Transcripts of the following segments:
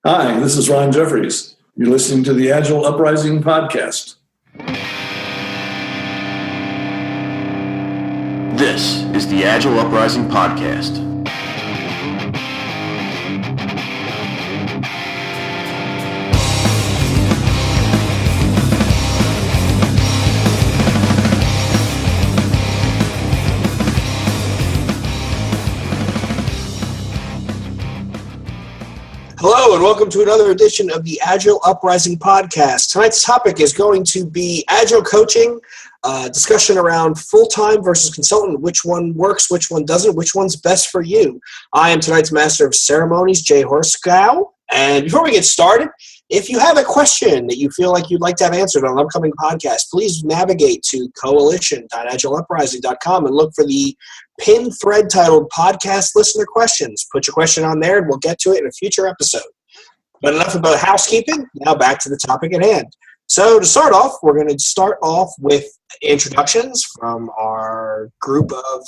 Hi, this is Ron Jeffries. You're listening to the Agile Uprising podcast. This is the Agile Uprising podcast. Hello and welcome to another edition of the Agile Uprising podcast. Tonight's topic is going to be Agile Coaching, discussion around full-time versus consultant, which one works, which one doesn't, which one's best for you. I am tonight's Master of Ceremonies, Jay Horskow. And before we get started, if you have a question that you feel like you'd like to have answered on an upcoming podcast, please navigate to coalition.agileuprising.com and look for the pinned thread titled Podcast Listener Questions. Put your question on there and we'll get to it in a future episode. But enough about housekeeping. Now back to the topic at hand. So to start off, we're going to start off with introductions from our group of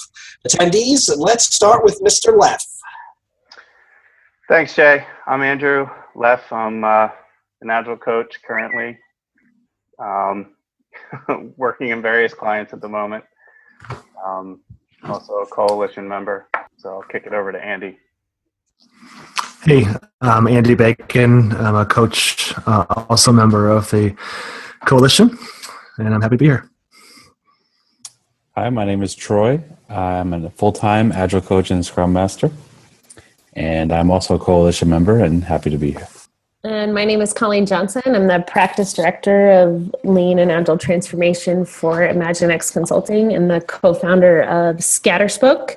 attendees. And let's start with Mr. Leff. Thanks, Jay. I'm Andrew Leff. I'm an Agile coach currently, working in various clients at the moment. Also a coalition member, so I'll kick it over to Andy. Hey, I'm Andy Bacon. I'm a coach, also a member of the coalition, and I'm happy to be here. Hi, my name is Troy. I'm a full-time Agile coach and Scrum Master, and I'm also a coalition member and happy to be here. And my name is Colleen Johnson. I'm the practice director of Lean and Agile Transformation for ImagineX Consulting and the co-founder of Scatterspoke,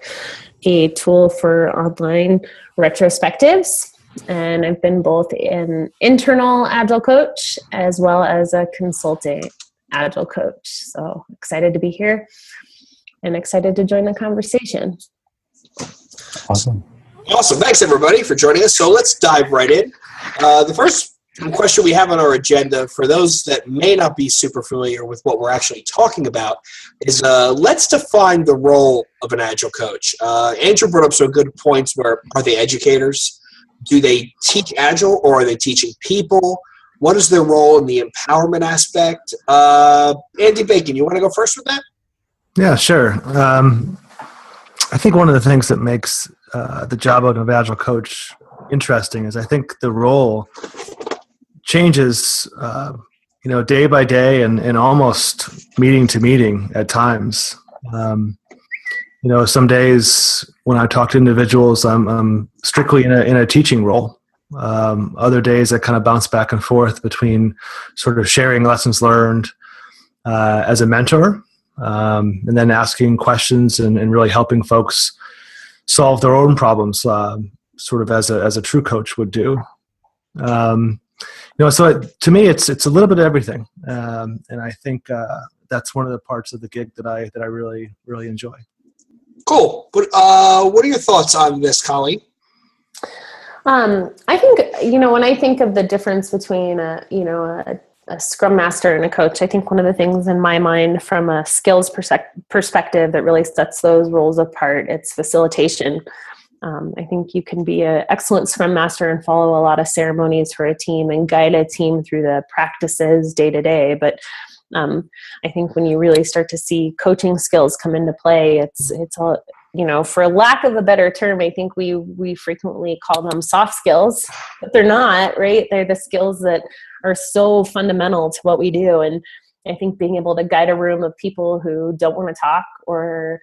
a tool for online retrospectives. And I've been both an internal Agile coach as well as a consulting Agile coach. So excited to be here and excited to join the conversation. Awesome. Thanks, everybody, for joining us. So let's dive right in. The first question we have on our agenda, for those that may not be super familiar with what we're actually talking about, is let's define the role of an Agile coach. Andrew brought up some good points where, are they educators? Do they teach Agile, or are they teaching people? What is their role in the empowerment aspect? Andy Bacon, you want to go first with that? Yeah, sure. I think one of the things that makes the job of an Agile coach interesting is I think the role changes, day by day and almost meeting to meeting at times. Some days when I talk to individuals, I'm strictly in a teaching role. Other days I kind of bounce back and forth between sort of sharing lessons learned as a mentor, and then asking questions and really helping folks solve their own problems, sort of as a true coach would do. So to me, it's a little bit of everything, and I think that's one of the parts of the gig that I really really enjoy. Cool. But what are your thoughts on this, Colleen? I think when I think of the difference between a Scrum Master and a coach, I think one of the things in my mind from a skills perspective that really sets those roles apart, it's facilitation. I think you can be an excellent Scrum Master and follow a lot of ceremonies for a team and guide a team through the practices day to day. But I think when you really start to see coaching skills come into play, it's all, for lack of a better term, I think we frequently call them soft skills, but they're not, right? They're the skills that are so fundamental to what we do. And I think being able to guide a room of people who don't want to talk, or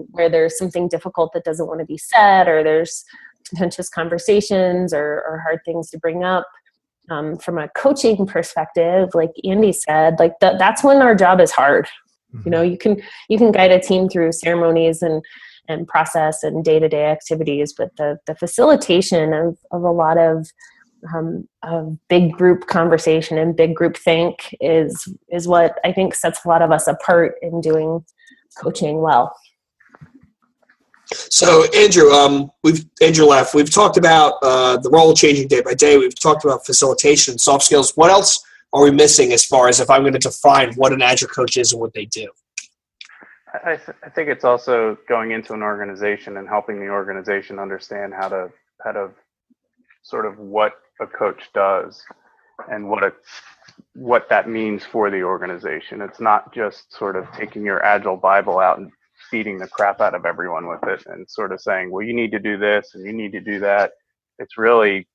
where there's something difficult that doesn't want to be said, or there's contentious conversations or hard things to bring up, from a coaching perspective, like Andy said, like that's when our job is hard. Mm-hmm. You can guide a team through ceremonies and process and day-to-day activities, but the facilitation of a lot of big group conversation and big group think is what I think sets a lot of us apart in doing coaching well. So Andrew, Andrew Leff, we've talked about the role changing day by day. We've talked about facilitation and soft skills. What else are we missing as far as if I'm going to define what an Agile coach is and what they do? I think it's also going into an organization and helping the organization understand how to sort of what a coach does and what that means for the organization. It's not just sort of taking your Agile Bible out and feeding the crap out of everyone with it and sort of saying, well, you need to do this and you need to do that. It's really,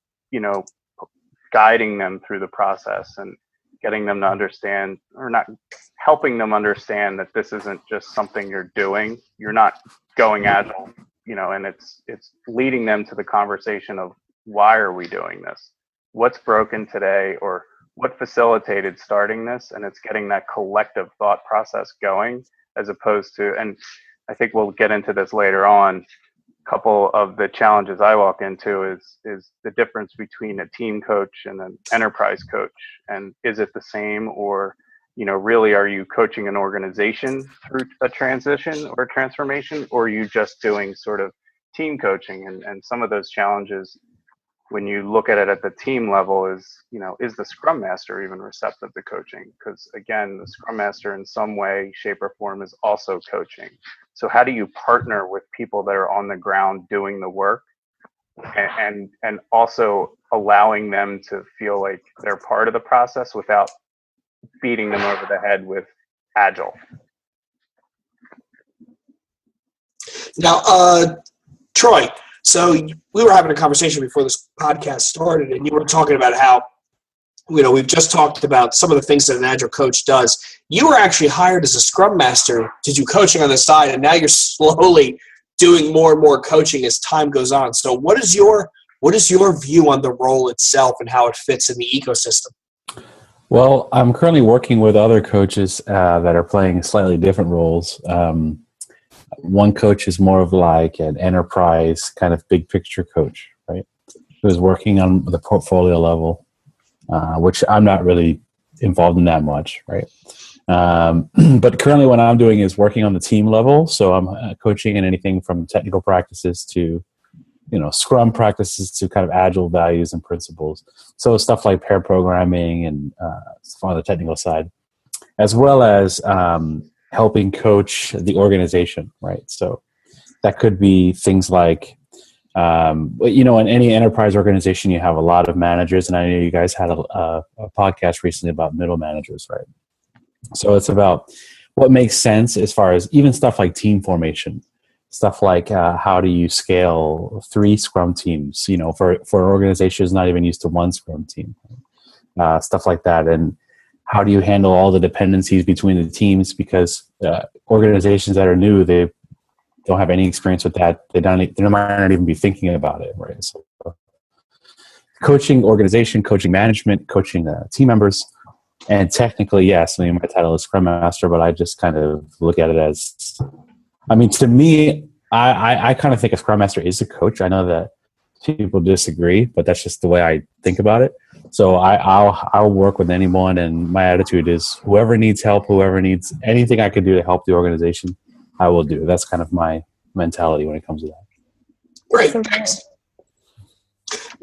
guiding them through the process and getting them to understand, or not helping them understand, that this isn't just something you're doing. You're not going Agile, and it's leading them to the conversation of, why are we doing this? What's broken today, or what facilitated starting this? And it's getting that collective thought process going, as opposed to, and I think we'll get into this later on, a couple of the challenges I walk into is the difference between a team coach and an enterprise coach. And is it the same, or, really, are you coaching an organization through a transition or transformation, or are you just doing sort of team coaching? And some of those challenges, when you look at it at the team level, is the Scrum Master even receptive to coaching? Because again, the Scrum Master in some way, shape, or form is also coaching. So how do you partner with people that are on the ground doing the work, and also allowing them to feel like they're part of the process without beating them over the head with Agile? Now, Troy, so we were having a conversation before this podcast started, and you were talking about how, we've just talked about some of the things that an Agile coach does. You were actually hired as a Scrum Master to do coaching on the side, and now you're slowly doing more and more coaching as time goes on. So what is your view on the role itself and how it fits in the ecosystem? Well, I'm currently working with other coaches that are playing slightly different roles. One coach is more of like an enterprise kind of big picture coach, right? Who's working on the portfolio level, which I'm not really involved in that much, right? But currently what I'm doing is working on the team level. So I'm coaching in anything from technical practices to, Scrum practices to kind of Agile values and principles. So stuff like pair programming and stuff on the technical side, as well as helping coach the organization, right? So that could be things like, in any enterprise organization, you have a lot of managers, and I know you guys had a podcast recently about middle managers, right? So it's about what makes sense as far as even stuff like team formation, stuff like how do you scale 3 Scrum teams, for organizations not even used to 1 Scrum team, stuff like that. And how do you handle all the dependencies between the teams? Because organizations that are new, they don't have any experience with that. They might not even be thinking about it, right? So coaching organization, coaching management, coaching team members. And technically, yes, my title is Scrum Master, but I just kind of look at it as, to me, I kind of think a Scrum Master is a coach. I know that people disagree, but that's just the way I think about it. So I'll work with anyone, and my attitude is whoever needs help, whoever needs anything I can do to help the organization, I will do. That's kind of my mentality when it comes to that. Great. Thanks.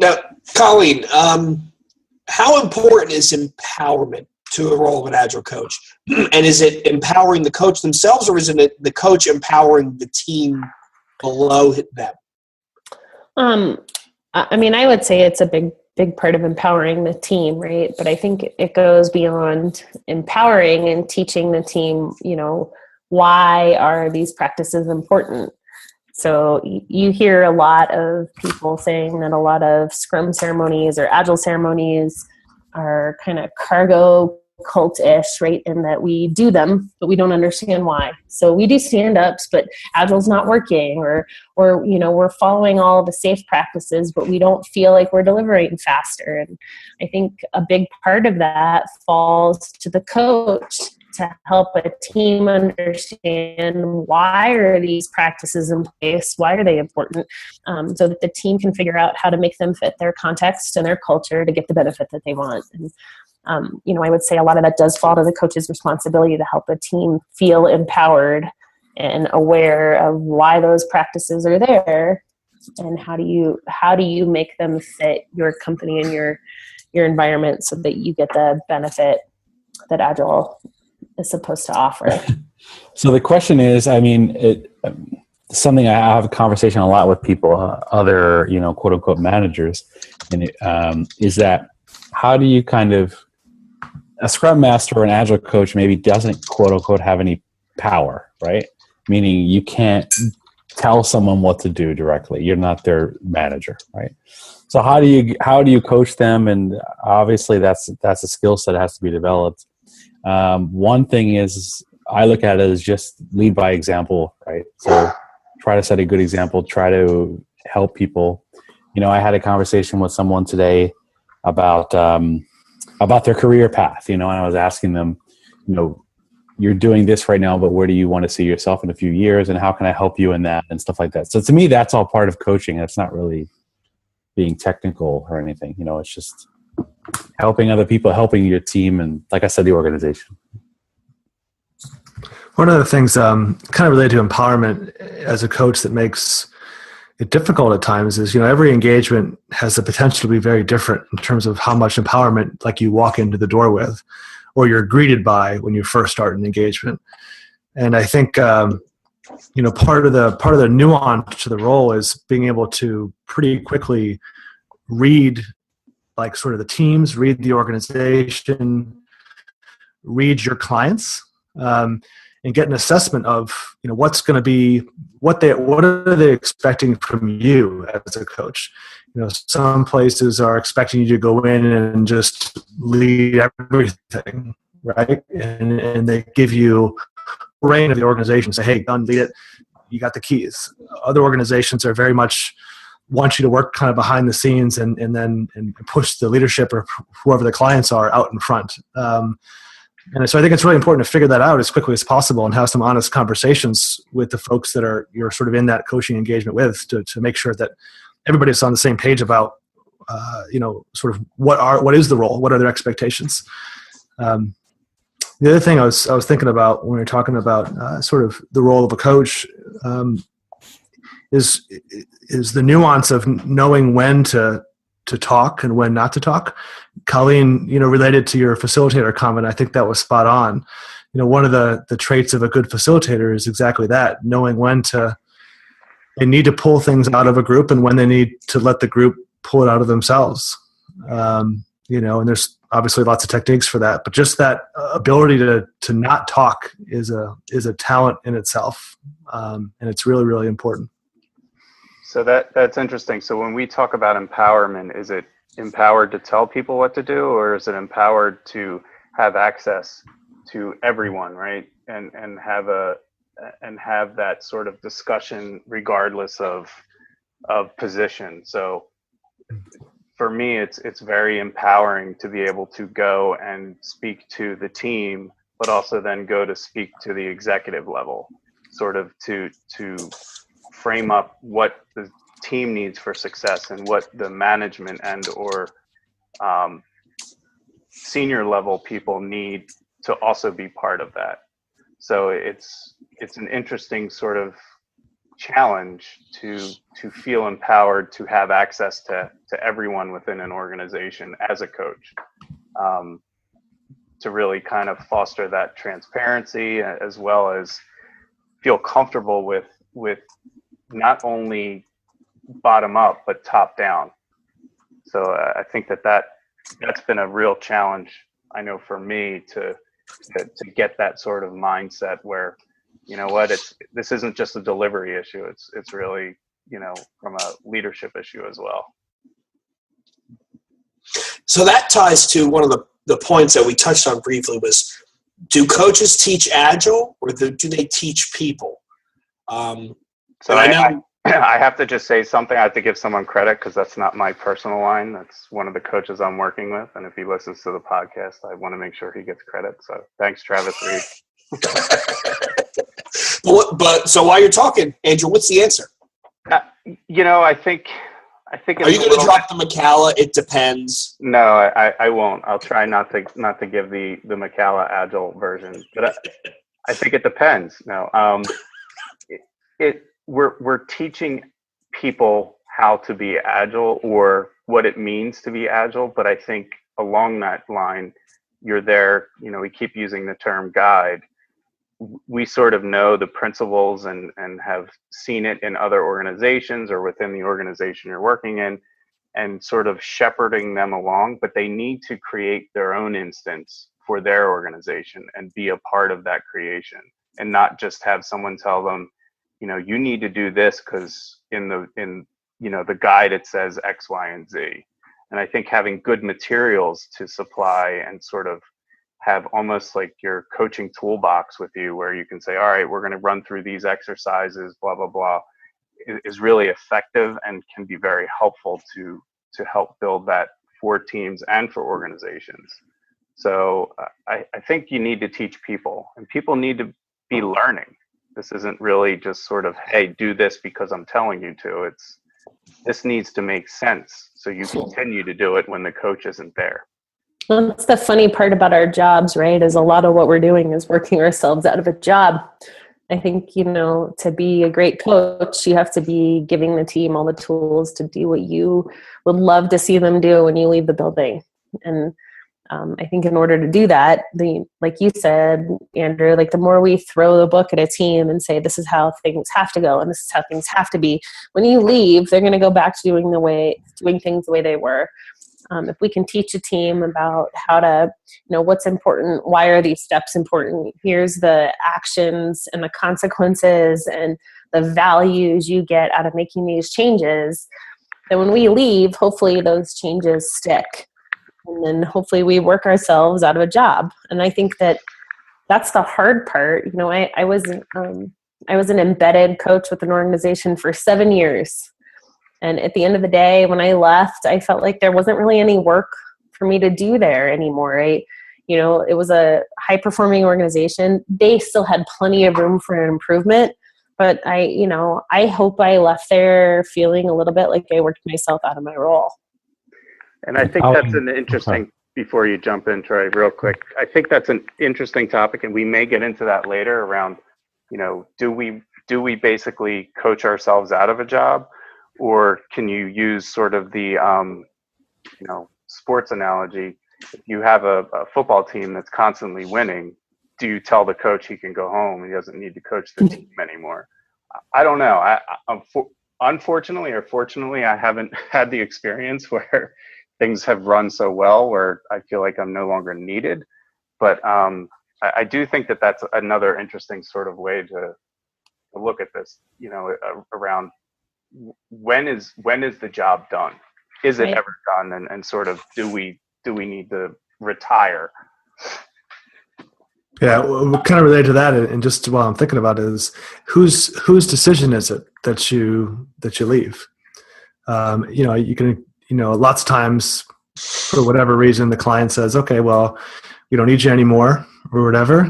Now, Colleen, how important is empowerment to a role of an Agile coach? And is it empowering the coach themselves, or is it the coach empowering the team below them? I would say it's a big part of empowering the team, right? But I think it goes beyond empowering and teaching the team, why are these practices important? So you hear a lot of people saying that a lot of Scrum ceremonies or Agile ceremonies are kind of cargo cult-ish, right? In that we do them, but we don't understand why. So we do stand-ups, but Agile's not working, or we're following all the safe practices, but we don't feel like we're delivering faster. And I think a big part of that falls to the coach to help a team understand why are these practices in place, why are they important, so that the team can figure out how to make them fit their context and their culture to get the benefit that they want. And I would say a lot of that does fall to the coach's responsibility to help a team feel empowered and aware of why those practices are there, and how do you make them fit your company and your environment so that you get the benefit that Agile is supposed to offer. So the question is, something I have a conversation a lot with people, other, quote unquote managers, is that how do you kind of, a Scrum Master or an Agile Coach maybe doesn't quote unquote have any power, right? Meaning you can't tell someone what to do directly. You're not their manager, right? So how do you coach them? And obviously that's a skill set that has to be developed. One thing is, I look at it as just lead by example, right? So try to set a good example, try to help people. I had a conversation with someone today about their career path, and I was asking them, you're doing this right now, but where do you want to see yourself in a few years, and how can I help you in that, and stuff like that. So to me, that's all part of coaching. It's not really being technical or anything. It's just helping other people, helping your team, and like I said, the organization. One of the things kind of related to empowerment as a coach that makes it difficult at times is, every engagement has the potential to be very different in terms of how much empowerment like you walk into the door with, or you're greeted by when you first start an engagement. And I think, part of the nuance to the role is being able to pretty quickly read like sort of the teams, read the organization, read your clients, and get an assessment of what's going to be what are they expecting from you as a coach. Some places are expecting you to go in and just lead everything, right? And they give you reign of the organization, say, hey, done, lead it, you got the keys. Other organizations are very much want you to work kind of behind the scenes and push the leadership or whoever the clients are out in front. And so I think it's really important to figure that out as quickly as possible and have some honest conversations with the folks that you're sort of in that coaching engagement with to make sure that everybody's on the same page about, sort of what is the role, what are their expectations. The other thing I was thinking about when we were talking about sort of the role of a coach is the nuance of knowing when to talk and when not to talk. Colleen, related to your facilitator comment, I think that was spot on. One of the traits of a good facilitator is exactly that, knowing when they need to pull things out of a group and when they need to let the group pull it out of themselves. And there's obviously lots of techniques for that, but just that ability to not talk is a talent in itself. And it's really, really important. So that's interesting. So when we talk about empowerment, is it empowered to tell people what to do, or is it empowered to have access to everyone, right? And have that sort of discussion regardless of position. So for me, it's very empowering to be able to go and speak to the team, but also then go to speak to the executive level, sort of to frame up what the team needs for success and what the management and or senior level people need to also be part of that. So it's an interesting sort of challenge to feel empowered to have access to everyone within an organization as a coach, to really kind of foster that transparency as well as feel comfortable with not only bottom up but top down. So I think that's been a real challenge, I know, for me to get that sort of mindset where, this isn't just a delivery issue. It's really, from a leadership issue as well. So that ties to one of the points that we touched on briefly was, do coaches teach Agile or do they teach people? So I have to just say something. I have to give someone credit because that's not my personal line. That's one of the coaches I'm working with. And if he listens to the podcast, I want to make sure he gets credit. So thanks, Travis Reed. But so while you're talking, Andrew, what's the answer? I think. Are you going to drop the Macala? It depends. No, I won't. I'll try not to give the Macala Agile version. But I think it depends. No, we're teaching people how to be Agile or what it means to be Agile. But I think along that line, you're there. We keep using the term guide. We sort of know the principles and have seen it in other organizations or within the organization you're working in. and sort of shepherding them along, but they need to create their own instance for their organization and be a part of that creation, and not just have someone tell them, you need to do this because in the guide it says X, Y, and Z. And I think having good materials to supply and sort of have almost like your coaching toolbox with you, where you can say, all right, we're going to run through these exercises, blah, blah, blah, is really effective and can be very helpful to help build that for teams and for organizations. So I think you need to teach people, and people need to be learning. This isn't really just sort of, hey, do this because I'm telling you to. This needs to make sense, so you continue to do it when the coach isn't there. Well, that's the funny part about our jobs, right? Is a lot of what we're doing is working ourselves out of a job. I think, to be a great coach, you have to be giving the team all the tools to do what you would love to see them do when you leave the building. And I think in order to do that, like you said, Andrew, like the more we throw the book at a team and say, this is how things have to go and this is how things have to be, when you leave, they're going to go back to doing things the way they were. If we can teach a team about how to, what's important, why are these steps important, here's the actions and the consequences and the values you get out of making these changes, then when we leave, hopefully those changes stick. And then hopefully we work ourselves out of a job. And I think that's the hard part. I was an embedded coach with an organization for 7 years. And at the end of the day, when I left, I felt like there wasn't really any work for me to do there anymore, right? It was a high-performing organization. They still had plenty of room for improvement. But I hope I left there feeling a little bit like I worked myself out of my role. And I think that's an interesting, before you jump in, Troy, real quick, I think that's an interesting topic, and we may get into that later around, do we basically coach ourselves out of a job? Or can you use sort of the, sports analogy? If you have a football team that's constantly winning, do you tell the coach he can go home? He doesn't need to coach the team anymore. I don't know. Unfortunately or fortunately, I haven't had the experience where things have run so well where I feel like I'm no longer needed. But I do think that that's another interesting sort of way to look at this, around when is the job done? Is it ever done? And sort of do we need to retire? Yeah, we'll kind of relate to that, and just while I'm thinking about it, is whose decision is it that you leave? You can, lots of times for whatever reason the client says, okay, well, we don't need you anymore or whatever.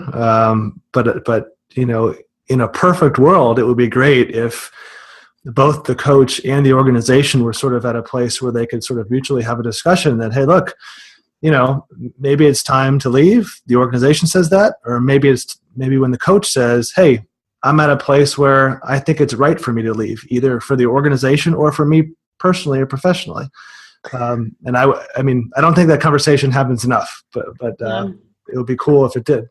But in a perfect world, it would be great if both the coach and the organization were sort of at a place where they could sort of mutually have a discussion that, hey, look, maybe it's time to leave. The organization says that, or maybe when the coach says, hey, I'm at a place where I think it's right for me to leave, either for the organization or for me personally or professionally. And I don't think that conversation happens enough, but it would be cool if it did.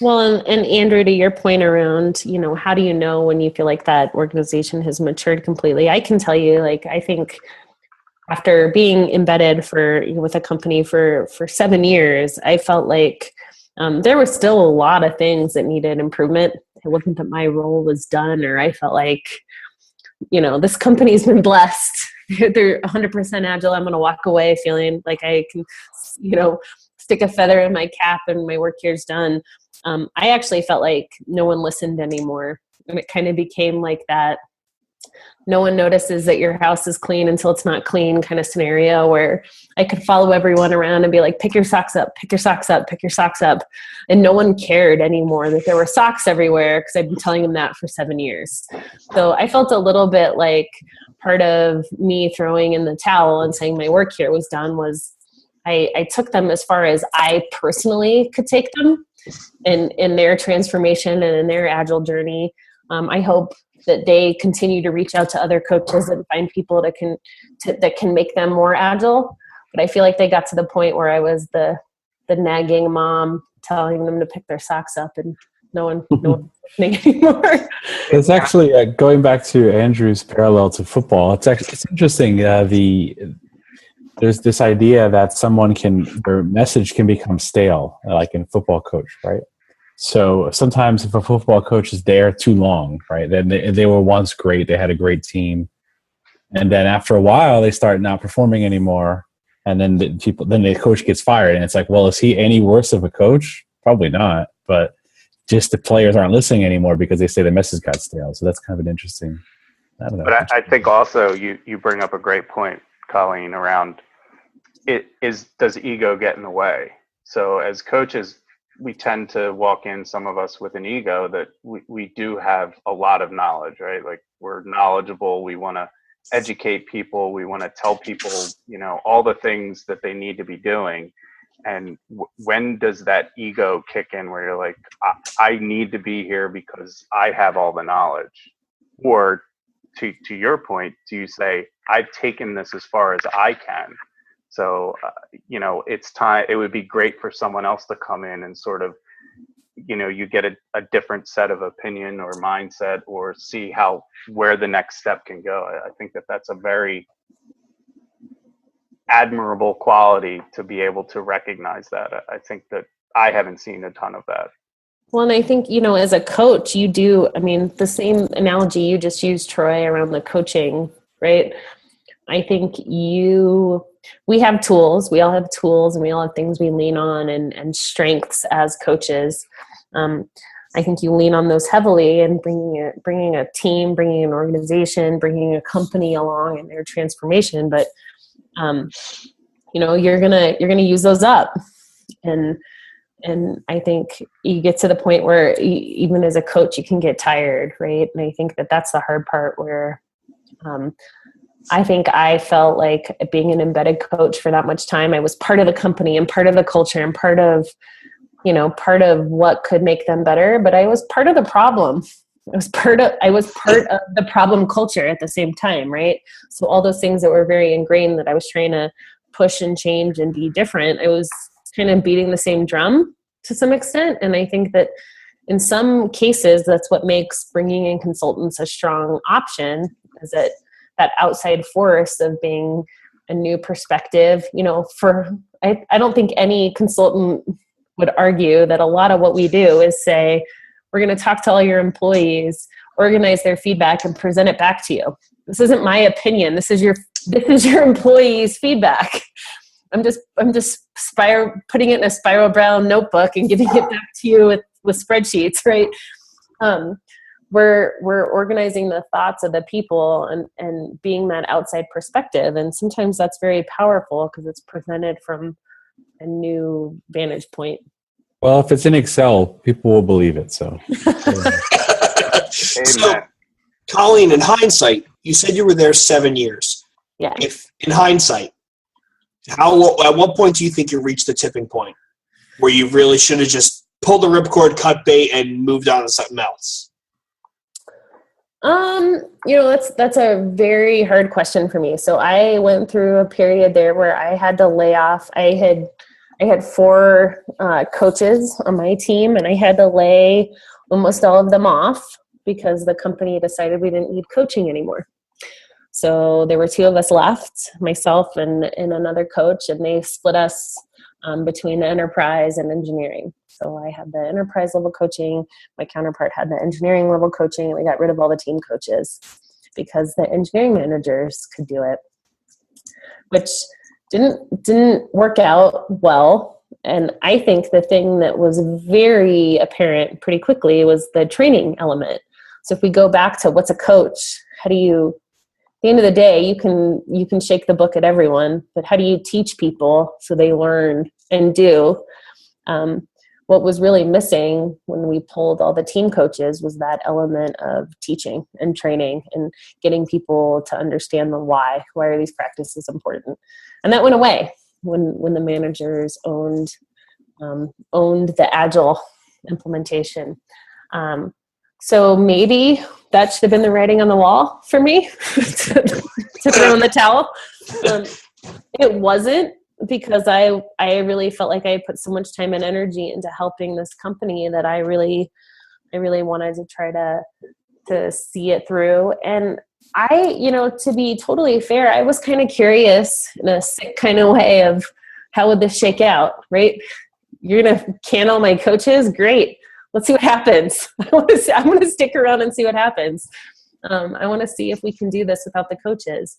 Well, and Andrew, to your point around, how do you know when you feel like that organization has matured completely? I can tell you, I think after being embedded with a company for 7 years, I felt like there were still a lot of things that needed improvement. It wasn't that my role was done, or I felt like, this company's been blessed. They're 100% agile. I'm going to walk away feeling like I can, stick a feather in my cap and my work here's done. I actually felt like no one listened anymore. And it kind of became like that no one notices that your house is clean until it's not clean kind of scenario, where I could follow everyone around and be like, pick your socks up, pick your socks up, pick your socks up. And no one cared anymore that there were socks everywhere because I'd been telling them that for 7 years. So I felt a little bit like part of me throwing in the towel and saying my work here was done was I took them as far as I personally could take them in their transformation and in their agile journey. I hope that they continue to reach out to other coaches and find people that can make them more agile. But I feel like they got to the point where I was the nagging mom telling them to pick their socks up, and no one listening anymore. It's actually going back to Andrew's parallel to football. It's interesting. there's this idea that their message can become stale, like in football coach, right? So sometimes if a football coach is there too long, right, then they were once great, they had a great team, and then after a while they start not performing anymore, and then the coach gets fired, and it's like, well, is he any worse of a coach? Probably not, but just the players aren't listening anymore because they say the message got stale. So that's kind of an interesting. I don't know. But I think also you bring up a great point, Colleen, around does ego get in the way? So as coaches, we tend to walk in, some of us, with an ego that we do have a lot of knowledge, right? Like, we're knowledgeable. We want to educate people. We want to tell people, all the things that they need to be doing. And when does that ego kick in where you're like, I need to be here because I have all the knowledge? Or to your point, do you say, I've taken this as far as I can? So, it's time. It would be great for someone else to come in and sort of, you get a different set of opinion or mindset, or see where the next step can go. I think that's a very admirable quality to be able to recognize that. I think that I haven't seen a ton of that. Well, and I think, as a coach, you do, the same analogy you just used, Troy, around the coaching, right? I think we have tools, we all have tools, and we all have things we lean on and strengths as coaches. I think you lean on those heavily, and bringing a team, bringing an organization, bringing a company along in their transformation. But, you're gonna use those up. And I think you get to the point where even as a coach, you can get tired, right? And I think that's the hard part where I think I felt like being an embedded coach for that much time, I was part of the company and part of the culture and part of what could make them better, but I was part of the problem. I was part of the problem culture at the same time, right? So all those things that were very ingrained that I was trying to push and change and be different, I was kind of beating the same drum to some extent. And I think that in some cases, that's what makes bringing in consultants a strong option, is that outside force of being a new perspective. I don't think any consultant would argue that a lot of what we do is say, we're going to talk to all your employees, organize their feedback, and present it back to you. This isn't my opinion. This is your employees' feedback. I'm just putting it in a spiral brown notebook and giving it back to you with spreadsheets, right? We're organizing the thoughts of the people and being that outside perspective. And sometimes that's very powerful because it's presented from a new vantage point. Well, if it's in Excel, people will believe it. So, So, Colleen, in hindsight, you said you were there 7 years. Yeah. If in hindsight, at what point do you think you reached the tipping point where you really should have just pulled the ripcord, cut bait, and moved on to something else? That's a very hard question for me. So I went through a period there where I had to lay off. I had 4 coaches on my team, and I had to lay almost all of them off because the company decided we didn't need coaching anymore. So there were 2 of us left, myself and another coach, and they split us between the enterprise and engineering. So I had the enterprise level coaching, my counterpart had the engineering level coaching, and we got rid of all the team coaches because the engineering managers could do it, which didn't work out well. And I think the thing that was very apparent pretty quickly was the training element. So if we go back to what's a coach, at the end of the day, you can shake the book at everyone, but how do you teach people so they learn and do? What was really missing when we pulled all the team coaches was that element of teaching and training and getting people to understand the why. Why are these practices important? And that went away when the managers owned the Agile implementation. So maybe that should have been the writing on the wall for me to throw in the towel. It wasn't, because I really felt like I put so much time and energy into helping this company that I really wanted to try to see it through. And To be totally fair, I was kind of curious in a sick kind of way of how would this shake out, right? You're going to can all my coaches? Great. Let's see what happens. I'm going to stick around and see what happens. I want to see if we can do this without the coaches.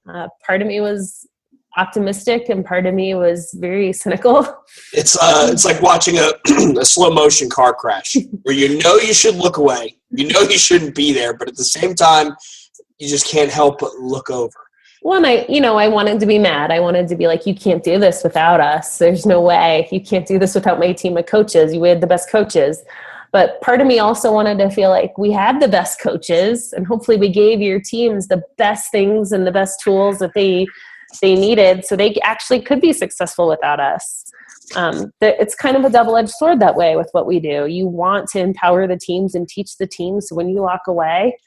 Part of me was optimistic and part of me was very cynical. It's like watching a slow motion car crash where you should look away. You shouldn't be there, but at the same time, you just can't help but look over. Well, and I wanted to be mad. I wanted to be like, you can't do this without us. There's no way. You can't do this without my team of coaches. We had the best coaches. But part of me also wanted to feel like we had the best coaches and hopefully we gave your teams the best things and the best tools that they needed so they actually could be successful without us. It's kind of a double-edged sword that way with what we do. You want to empower the teams and teach the teams. So when you walk away,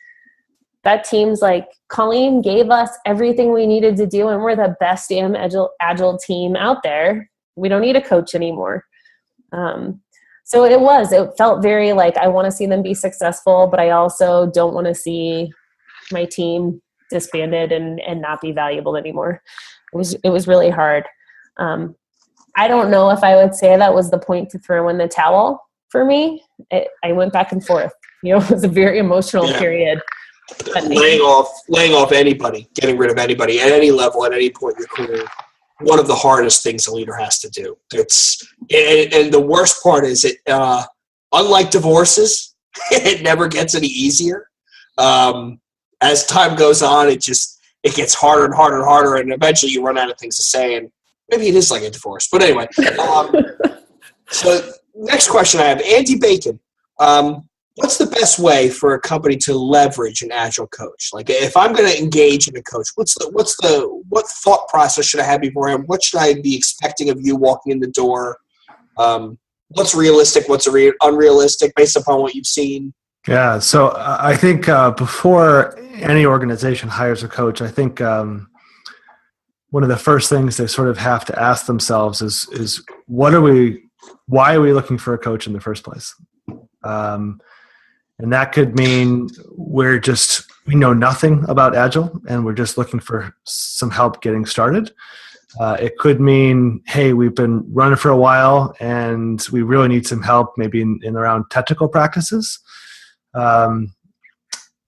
that team's like, Colleen gave us everything we needed to do and we're the best damn agile team out there. We don't need a coach anymore. So it felt very like I want to see them be successful, but I also don't want to see my team disbanded and not be valuable anymore. It was really hard. I don't know if I would say that was the point to throw in the towel for me. I went back and forth. It was a very emotional period. Laying off anybody, getting rid of anybody at any level, at any point in your career, one of the hardest things a leader has to do. And the worst part is unlike divorces, it never gets any easier. As time goes on, it gets harder and harder and harder, and eventually you run out of things to say, and maybe it is like a divorce. But anyway, so next question I have, Andy Bacon. What's the best way for a company to leverage an agile coach? Like, if I'm going to engage in a coach, what thought process should I have beforehand? What should I be expecting of you walking in the door? What's realistic? What's unrealistic based upon what you've seen? Yeah. So I think before any organization hires a coach, I think one of the first things they sort of have to ask themselves is why are we looking for a coach in the first place? And that could mean we know nothing about Agile and we're just looking for some help getting started. It could mean, hey, we've been running for a while and we really need some help maybe in around technical practices. Maybe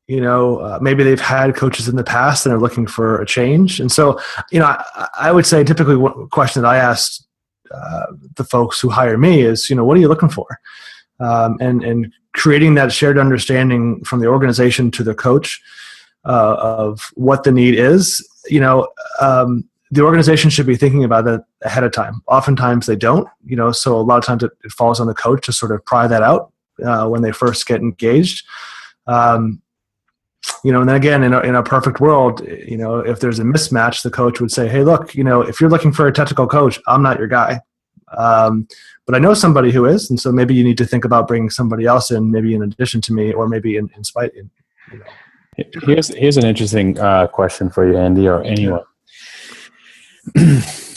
they've had coaches in the past and are looking for a change. And so, I would say typically one question that I asked the folks who hire me is, what are you looking for? And creating that shared understanding from the organization to the coach of what the need is. The organization should be thinking about that ahead of time. Oftentimes they don't, so a lot of times it falls on the coach to sort of pry that out when they first get engaged. And then again, in a perfect world, if there's a mismatch, the coach would say, hey, look, if you're looking for a technical coach, I'm not your guy. But I know somebody who is, and so maybe you need to think about bringing somebody else in, maybe in addition to me, or maybe in spite. Here's an interesting question for you, Andy, or anyone.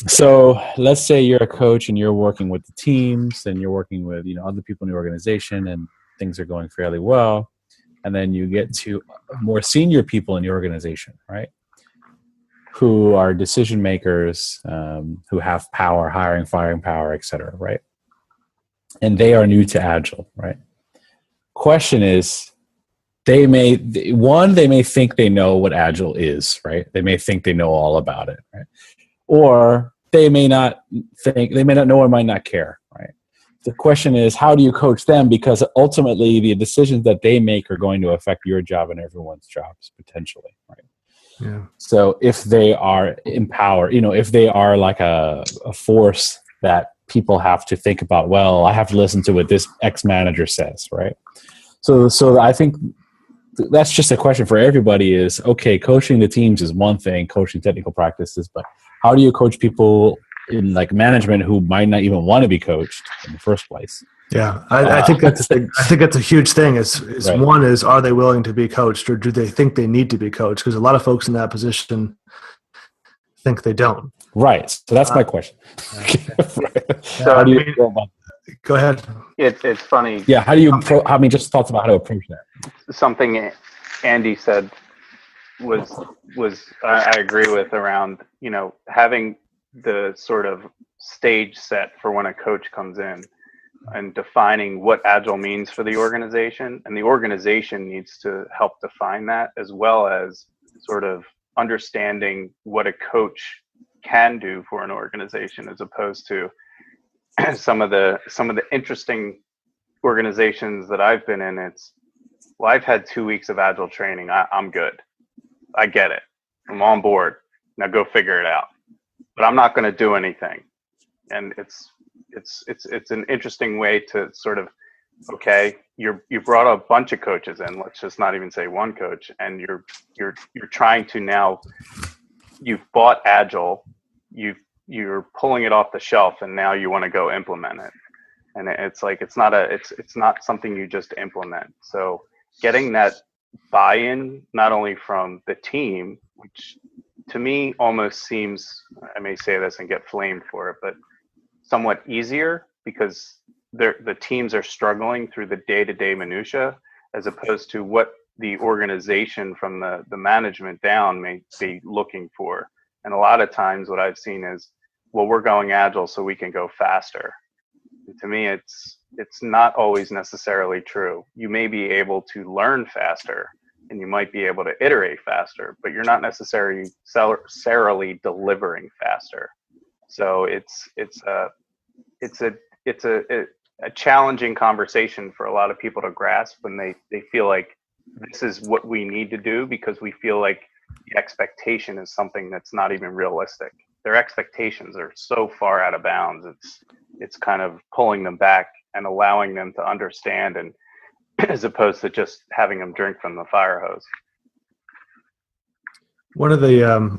So let's say you're a coach and you're working with the teams, and you're working with other people in the organization, and things are going fairly well, and then you get to more senior people in the organization, right? Who are decision makers, who have power, hiring, firing power, et cetera, right? And they are new to Agile, right? Question is, they may think they know what Agile is, right? They may think they know all about it, right? Or they may not know or might not care, right? The question is, how do you coach them? Because ultimately the decisions that they make are going to affect your job and everyone's jobs potentially, right? Yeah. So if they are empowered, if they are like a force that people have to think about, well, I have to listen to what this ex-manager says, right? So I think that's just a question for everybody is, okay, coaching the teams is one thing, coaching technical practices, but how do you coach people in like management who might not even want to be coached in the first place? Yeah, I think that's a huge thing. Is right. One is, are they willing to be coached, or do they think they need to be coached? Because a lot of folks in that position think they don't. Right. So that's my question. Right. So how do you go about that? Go ahead. It's funny. Yeah. How do you? Just thoughts about how to approach that. Something Andy said I agree with around, having the sort of stage set for when a coach comes in and defining what Agile means for the organization. And the organization needs to help define that, as well as sort of understanding what a coach can do for an organization, as opposed to some of the interesting organizations that I've been in. I've had 2 weeks of Agile training. I'm good. I get it. I'm on board. Now go figure it out. But I'm not going to do anything. And it's an interesting way to sort of, okay, you brought a bunch of coaches in. Let's just not even say one coach, and you're trying to now. You've bought Agile. You're pulling it off the shelf, and now you want to go implement it. And it's like it's not something you just implement. So getting that buy-in, not only from the team, which to me almost seems, I may say this and get flamed for it, but somewhat easier, because the teams are struggling through the day-to-day minutia, as opposed to what the organization from the management down may be looking for. And a lot of times what I've seen is, well, we're going Agile so we can go faster. And to me, it's not always necessarily true. You may be able to learn faster, and you might be able to iterate faster, but you're not necessarily delivering faster. So it's a challenging conversation for a lot of people to grasp when they feel like this is what we need to do, because we feel like the expectation is something that's not even realistic. Their expectations are so far out of bounds. It's kind of pulling them back and allowing them to understand, and as opposed to just having them drink from the fire hose. One of the,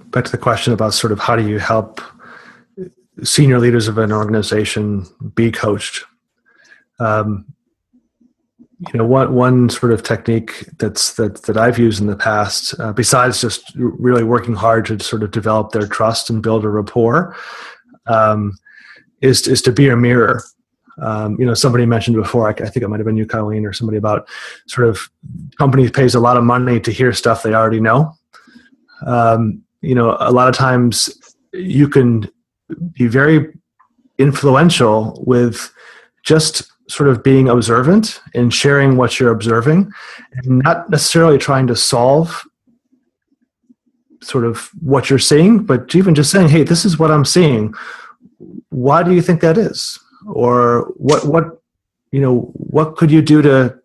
back to the question about sort of how do you help senior leaders of an organization be coached? One sort of technique that I've used in the past, besides just really working hard to sort of develop their trust and build a rapport, is to be a mirror. Somebody mentioned before, I think it might have been you, Colleen, or somebody, about sort of companies pays a lot of money to hear stuff they already know. A lot of times you can be very influential with just sort of being observant and sharing what you're observing, and not necessarily trying to solve sort of what you're seeing, but even just saying, hey, this is what I'm seeing. Why do you think that is? Or what could you do to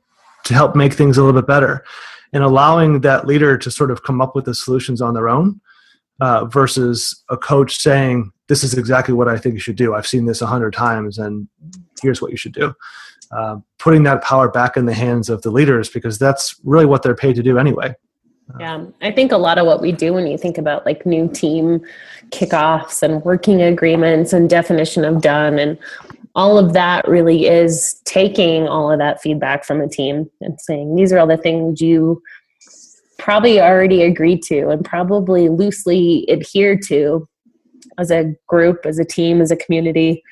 help make things a little bit better? And allowing that leader to sort of come up with the solutions on their own, versus a coach saying, this is exactly what I think you should do. I've seen this 100 times, and here's what you should do. Putting that power back in the hands of the leaders, because that's really what they're paid to do anyway. Yeah, I think a lot of what we do when you think about like new team kickoffs and working agreements and definition of done, and all of that really is taking all of that feedback from a team and saying, these are all the things you probably already agreed to and probably loosely adhere to as a group, as a team, as a community.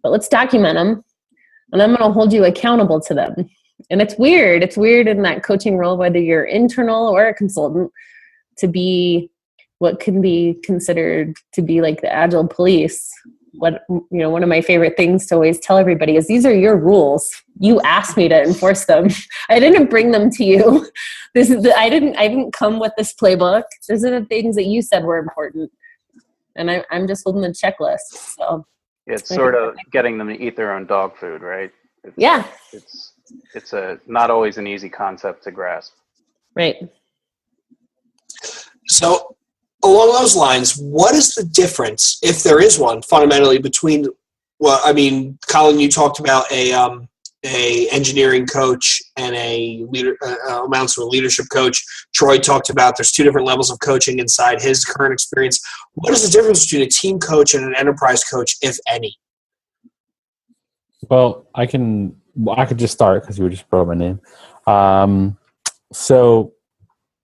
But let's document them, and I'm going to hold you accountable to them. And it's weird. It's weird in that coaching role, whether you're internal or a consultant, to be what can be considered to be like the Agile Police. One of my favorite things to always tell everybody is, these are your rules. You asked me to enforce them. I didn't bring them to you. I didn't come with this playbook. These are the things that you said were important. And I'm just holding the checklist. So it's sort of getting them to eat their own dog food, right? It's not always an easy concept to grasp. Right. So along those lines, what is the difference, if there is one, fundamentally between, Colin, you talked about a engineering coach and a amounts of a leadership coach. Troy talked about there's two different levels of coaching inside his current experience. What is the difference between a team coach and an enterprise coach, if any? Well, I could just start because you just brought up my name. So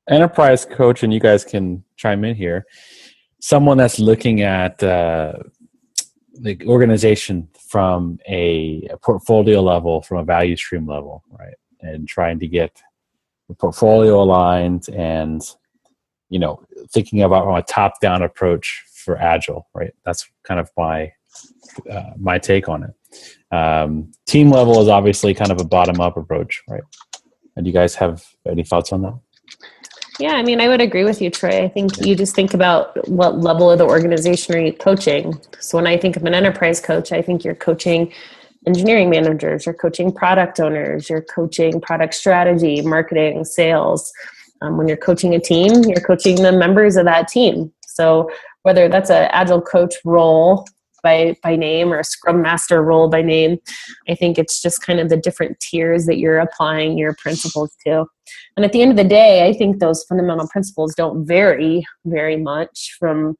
enterprise coach, and you guys can chime in here, someone that's looking at the organization from a portfolio level, from a value stream level, right? And trying to get portfolio aligned, and thinking about from a top-down approach for Agile, right? That's kind of my take on it. Team level is obviously kind of a bottom-up approach, right? And do you guys have any thoughts on that? Yeah, I mean, I would agree with you, Troy. I think you just think about what level of the organization are you coaching. So when I think of an enterprise coach, I think you're coaching engineering managers, you're coaching product owners, you're coaching product strategy, marketing, sales. When you're coaching a team, you're coaching the members of that team. So whether that's an Agile coach role by name or a Scrum Master role by name, I think it's just kind of the different tiers that you're applying your principles to. And at the end of the day, I think those fundamental principles don't vary very much from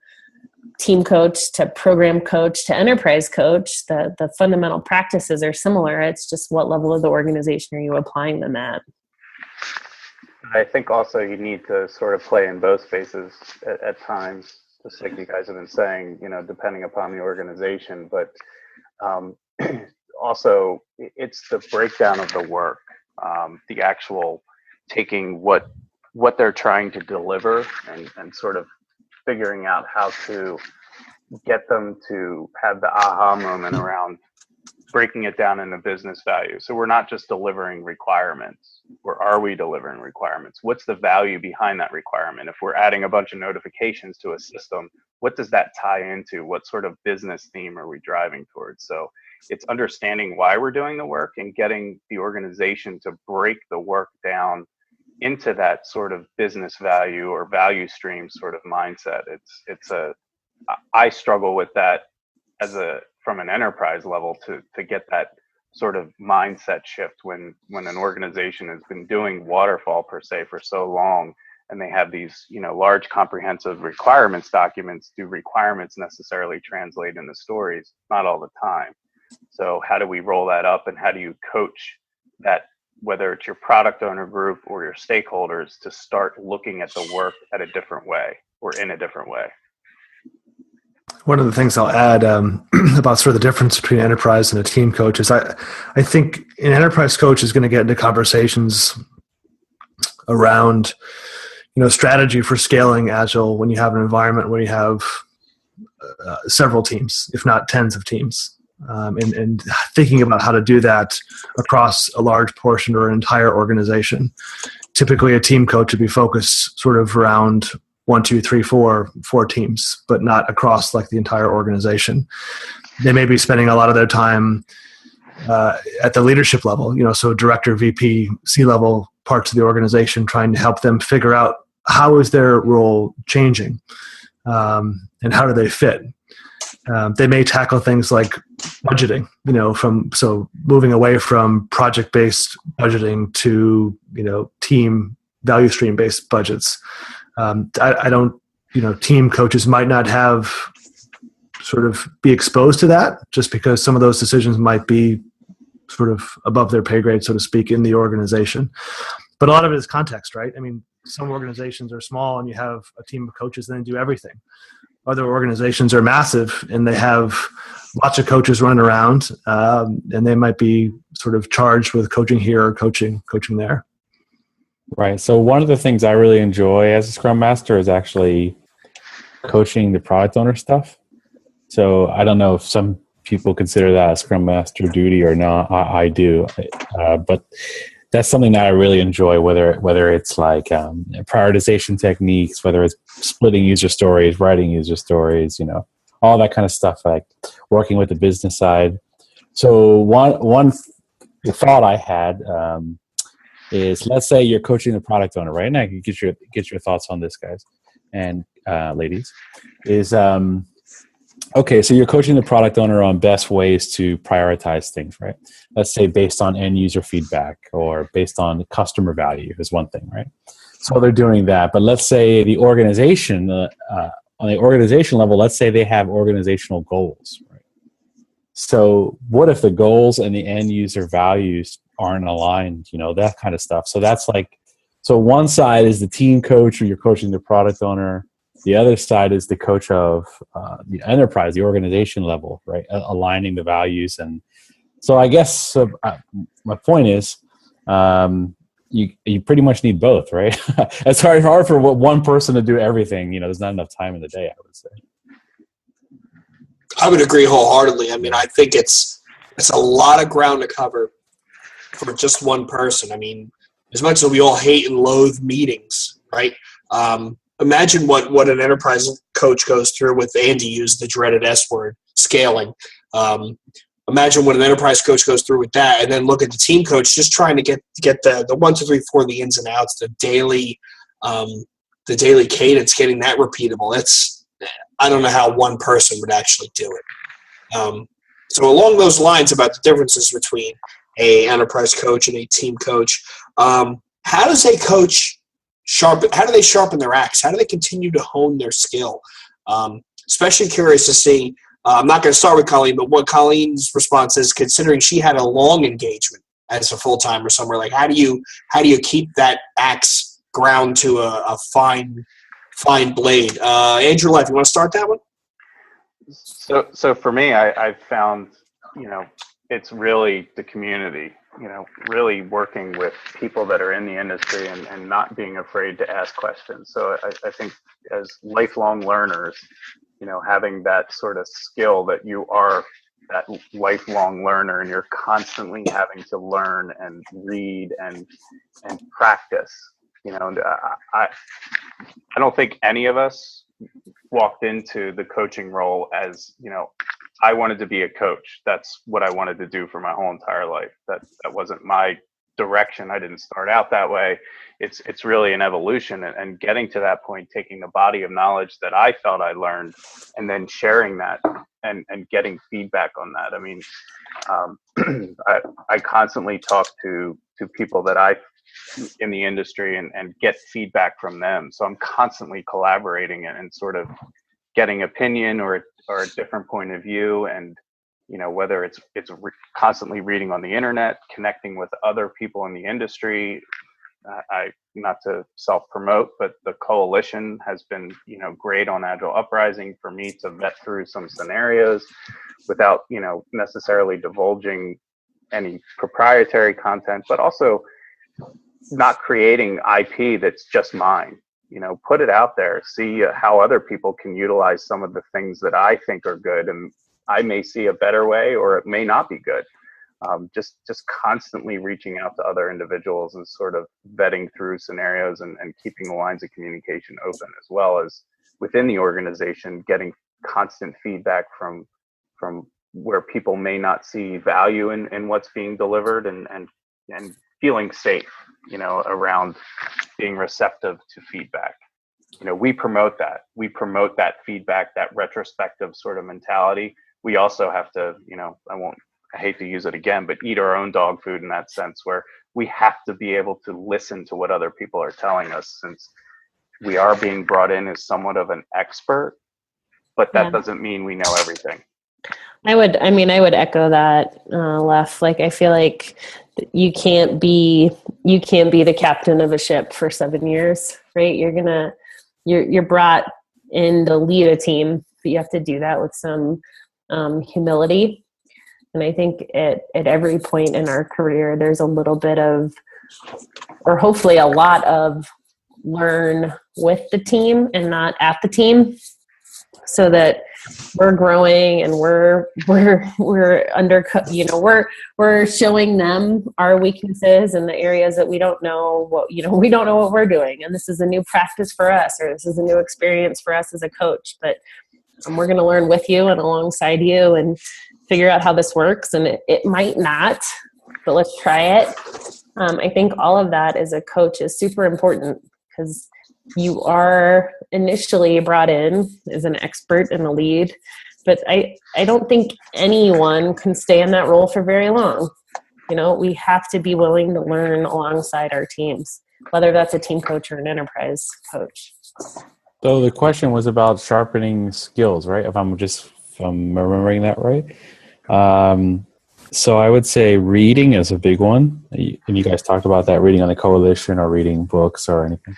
team coach to program coach to enterprise coach. The fundamental practices are similar. It's just what level of the organization are you applying them at? I think also you need to sort of play in both spaces at times, just like you guys have been saying, depending upon the organization. But also, it's the breakdown of the work, the actual taking what they're trying to deliver and sort of figuring out how to get them to have the aha moment around breaking it down into business value. So we're not just delivering requirements, or are we delivering requirements? What's the value behind that requirement? If we're adding a bunch of notifications to a system, what does that tie into? What sort of business theme are we driving towards? So it's understanding why we're doing the work and getting the organization to break the work down into that sort of business value or value stream sort of mindset. I struggle with that from an enterprise level to get that sort of mindset shift when an organization has been doing waterfall per se for so long, and they have these large comprehensive requirements documents. Do requirements necessarily translate into stories? Not all the time. So how do we roll that up, and how do you coach that, whether it's your product owner group or your stakeholders, to start looking at the work at a different way or in a different way? One of the things I'll add about sort of the difference between enterprise and a team coach is I think an enterprise coach is going to get into conversations around strategy for scaling Agile when you have an environment where you have several teams, if not tens of teams, and thinking about how to do that across a large portion or an entire organization. Typically, a team coach would be focused sort of around 1, 2, 3, 4 teams, but not across like the entire organization. They may be spending a lot of their time at the leadership level, so director, VP, C-level parts of the organization, trying to help them figure out how is their role changing and how do they fit. They may tackle things like budgeting, so moving away from project-based budgeting to, team value stream-based budgets. I don't, team coaches might not have sort of be exposed to that, just because some of those decisions might be sort of above their pay grade, so to speak, in the organization. But a lot of it is context, right? I mean, some organizations are small and you have a team of coaches and they do everything. Other organizations are massive and they have lots of coaches running around, and they might be sort of charged with coaching here or coaching there. Right. So one of the things I really enjoy as a Scrum Master is actually coaching the product owner stuff. So I don't know if some people consider that a Scrum Master duty or not. I do. But that's something that I really enjoy, whether it's like prioritization techniques, whether it's splitting user stories, writing user stories, all that kind of stuff, like working with the business side. So one thought I had is, let's say you're coaching the product owner, right? And I can get your thoughts on this, guys and ladies. Is okay, so you're coaching the product owner on best ways to prioritize things, right? Let's say based on end user feedback or based on customer value is one thing, right? So they're doing that. But let's say the organization, on the organization level, let's say they have organizational goals, right? So what if the goals and the end user values aren't aligned, that kind of stuff. So that's like, so one side is the team coach, or you're coaching the product owner. The other side is the coach of the enterprise, the organization level, right? Aligning the values. And so I guess my point is, you pretty much need both, right? It's hard for one person to do everything. There's not enough time in the day, I would say. I would agree wholeheartedly. I mean, I think it's a lot of ground to cover for just one person. I mean, as much as we all hate and loathe meetings, right? Imagine what an enterprise coach goes through with, Andy used the dreaded S word, scaling. Imagine what an enterprise coach goes through with that, and then look at the team coach just trying to get the 1, 2, 3, 4, the ins and outs, the daily cadence, getting that repeatable. I don't know how one person would actually do it. So along those lines about the differences between a enterprise coach and a team coach, how does a coach how do they sharpen their axe? How do they continue to hone their skill? Especially curious to see, I'm not going to start with Colleen, but what Colleen's response is, considering she had a long engagement as a full-timer somewhere. Like, how do you keep that axe ground to a fine blade? Andrew Leff, you want to start that one? So for me, I've found, it's really the community, really working with people that are in the industry and not being afraid to ask questions. So I think as lifelong learners, having that sort of skill that you are that lifelong learner and you're constantly having to learn and read and practice. I don't think any of us walked into the coaching role as, I wanted to be a coach. That's what I wanted to do for my whole entire life. That wasn't my direction. I didn't start out that way. It's really an evolution, and getting to that point, taking the body of knowledge that I felt I learned and then sharing that and getting feedback on that. I mean, I constantly talk to people that I in the industry and get feedback from them. So I'm constantly collaborating and sort of getting opinion or a different point of view. And, whether it's constantly reading on the internet, connecting with other people in the industry. I not to self-promote, but the coalition has been, great on Agile Uprising for me to vet through some scenarios without, necessarily divulging any proprietary content, but also not creating IP that's just mine. Put it out there, see how other people can utilize some of the things that I think are good, and I may see a better way, or it may not be good. Just constantly reaching out to other individuals and sort of vetting through scenarios and keeping the lines of communication open, as well as within the organization, getting constant feedback from where people may not see value in what's being delivered, and feeling safe, around being receptive to feedback. We promote that. We promote that feedback, that retrospective sort of mentality. We also have to, I hate to use it again, but eat our own dog food in that sense, where we have to be able to listen to what other people are telling us, since we are being brought in as somewhat of an expert, but that doesn't mean we know everything. I would echo that, Leff. Like, I feel like you can't be the captain of a ship for 7 years, right? You're brought in to lead a team, but you have to do that with some humility. And I think at every point in our career, there's a little bit of, or hopefully a lot of, learn with the team and not at the team, so that we're growing and we're we're showing them our weaknesses and the areas that we don't know what we're doing. And this is a new practice for us, or this is a new experience for us as a coach, but we're going to learn with you and alongside you and figure out how this works. And it might not, but let's try it. I think all of that as a coach is super important, because you are initially brought in as an expert and a lead, but I don't think anyone can stay in that role for very long. We have to be willing to learn alongside our teams, whether that's a team coach or an enterprise coach. So the question was about sharpening skills, right? If I'm remembering that right. So I would say reading is a big one. And you guys talked about that, reading on the coalition or reading books or anything.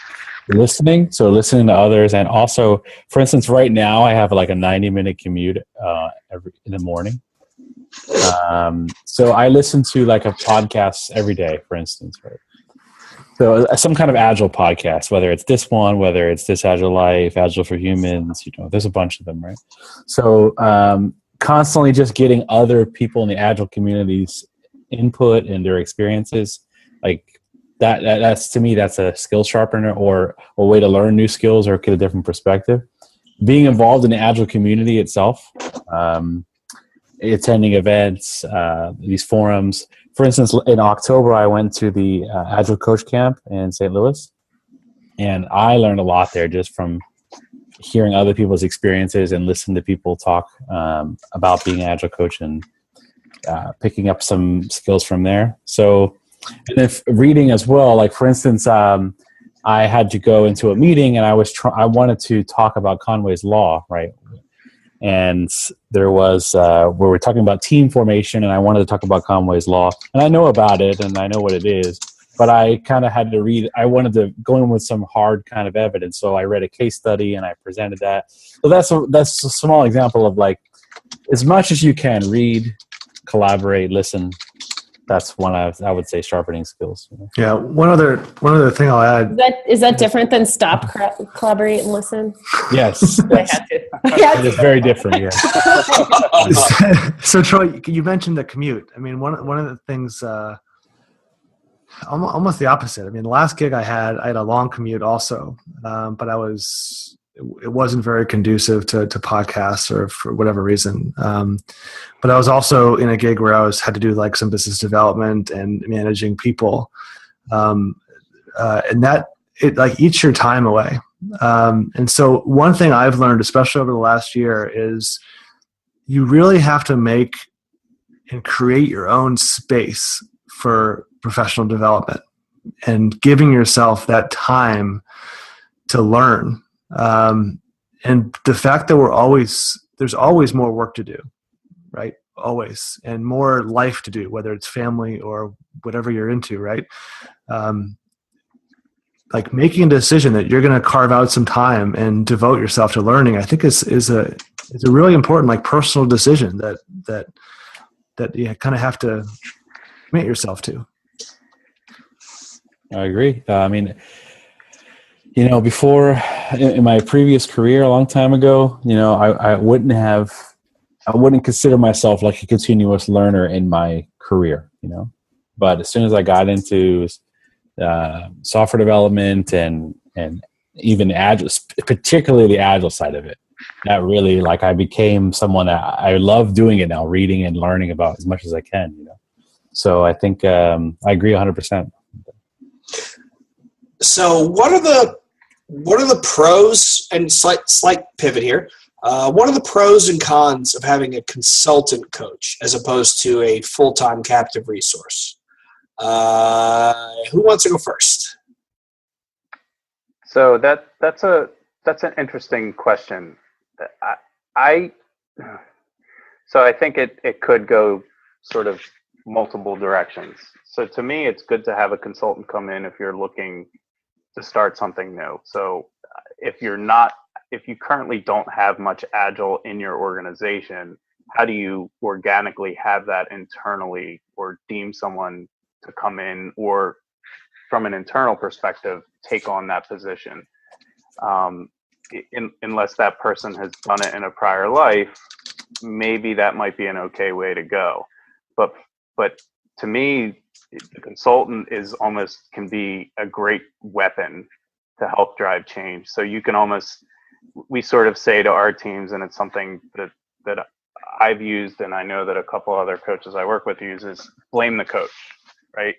Listening to others. And also, for instance, right now I have like a 90-minute commute in the morning. So I listen to like a podcast every day, for instance, right? So some kind of Agile podcast, whether it's this one, whether it's this Agile Life, Agile for Humans, there's a bunch of them, right? So constantly just getting other people in the Agile communities input and their experiences, like that's to me, that's a skill sharpener or a way to learn new skills or get a different perspective. Being involved in the Agile community itself, attending events, these forums. For instance, in October, I went to the Agile Coach Camp in St. Louis, and I learned a lot there just from hearing other people's experiences and listening to people talk about being an Agile coach and picking up some skills from there. So, and then reading as well. Like for instance, I had to go into a meeting, and I wanted to talk about Conway's Law, right? And there was where we're talking about team formation, and I wanted to talk about Conway's Law, and I know about it and I know what it is, but I kind of had to read. I wanted to go in with some hard kind of evidence, so I read a case study and I presented that. So that's a small example of, like, as much as you can read, collaborate, listen. That's one I would say sharpening skills. Yeah. One other thing I'll add. Is that different than stop, collaborate, and listen? Yes. I had to. It's very different. Yeah. So Troy, you mentioned the commute. I mean, one of the things, almost the opposite. I mean, the last gig I had a long commute also, but it wasn't very conducive to podcasts or for whatever reason. But I was also in a gig where I had to do like some business development and managing people. And that it like eats your time away. And so one thing I've learned, especially over the last year, is you really have to make and create your own space for professional development and giving yourself that time to learn. And the fact that there's always more work to do, right? Always, and more life to do, whether it's family or whatever you're into, right? Like making a decision that you're going to carve out some time and devote yourself to learning, I think is a really important, like, personal decision that you kind of have to commit yourself to. I agree. I mean, before in my previous career a long time ago, I wouldn't consider myself like a continuous learner in my career, but as soon as I got into software development and even Agile, particularly the Agile side of it, that really, like, I became someone that I love doing it now, reading and learning about as much as I can, So I think I agree 100%. So what are the pros, and slight pivot here, what are the pros and cons of having a consultant coach as opposed to a full-time captive resource? Who wants to go first? So that's an interesting question. I think it could go sort of multiple directions. So to me, it's good to have a consultant come in if you're looking to start something new. So if you currently don't have much Agile in your organization, how do you organically have that internally, or deem someone to come in, or from an internal perspective, take on that position? Unless that person has done it in a prior life, maybe that might be an okay way to go. But to me, the consultant can be a great weapon to help drive change. So you can we sort of say to our teams, and it's something that I've used, and I know that a couple other coaches I work with use, is blame the coach, right?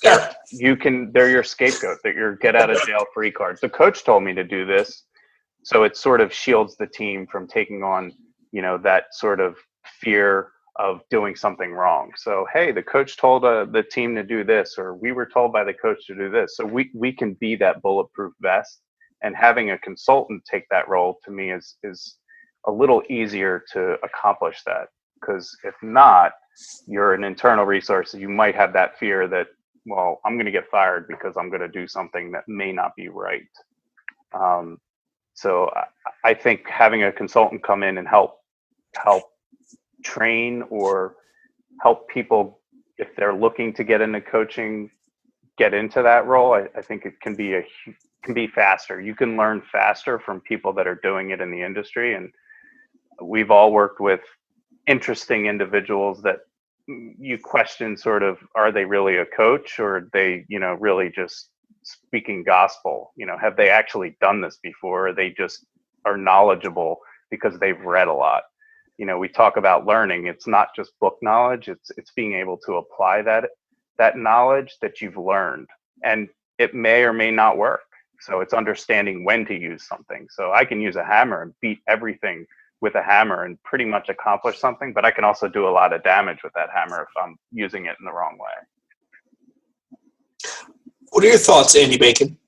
Yeah. They're your scapegoat, that your get out of jail free card. The coach told me to do this. So it sort of shields the team from taking on, that sort of fear of doing something wrong. So, hey, the coach told the team to do this, or we were told by the coach to do this. So we can be that bulletproof vest, and having a consultant take that role, to me, is a little easier to accomplish that. Because if not, you're an internal resource. You might have that fear that, well, I'm going to get fired because I'm going to do something that may not be right. So I think having a consultant come in and help train or help people, if they're looking to get into coaching, get into that role, I think it can be faster. You can learn faster from people that are doing it in the industry. And we've all worked with interesting individuals that you question sort of, are they really a coach, or are they, really just speaking gospel? Have they actually done this before? Or they just are knowledgeable because they've read a lot. We talk about learning. It's not just book knowledge. It's being able to apply that knowledge that you've learned, and it may or may not work. So it's understanding when to use something. So I can use a hammer and beat everything with a hammer and pretty much accomplish something, but I can also do a lot of damage with that hammer if I'm using it in the wrong way. What are your thoughts, Andy Bacon?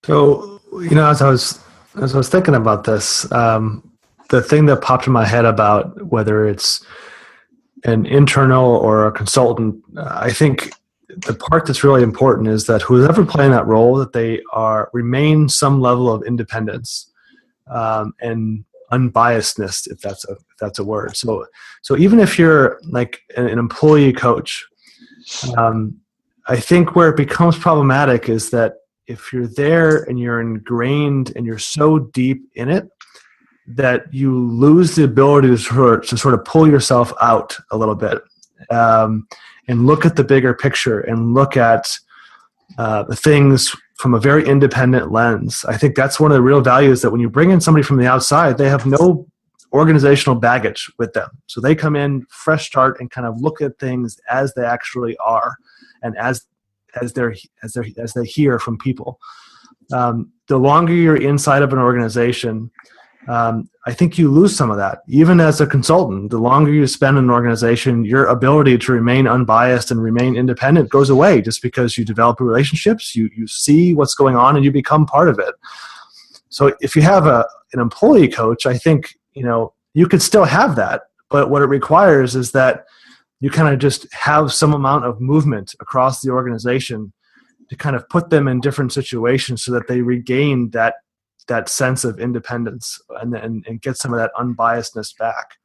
So, as I was thinking about this, the thing that popped in my head about whether it's an internal or a consultant, I think the part that's really important is that whoever playing that role, that they remain some level of independence and unbiasedness, if that's a word. So even if you're like an employee coach, I think where it becomes problematic is that if you're there and you're ingrained and you're so deep in it that you lose the ability to sort of pull yourself out a little bit and look at the bigger picture and look at the things from a very independent lens. I think that's one of the real values, that when you bring in somebody from the outside, they have no organizational baggage with them. So they come in fresh start and kind of look at things as they actually are and as they hear from people. The longer you're inside of an organization, I think you lose some of that. Even as a consultant, the longer you spend in an organization, your ability to remain unbiased and remain independent goes away, just because you develop relationships, you see what's going on, and you become part of it. So if you have an employee coach, I think you could still have that, but what it requires is that you kind of just have some amount of movement across the organization to kind of put them in different situations so that they regain that sense of independence and get some of that unbiasedness back.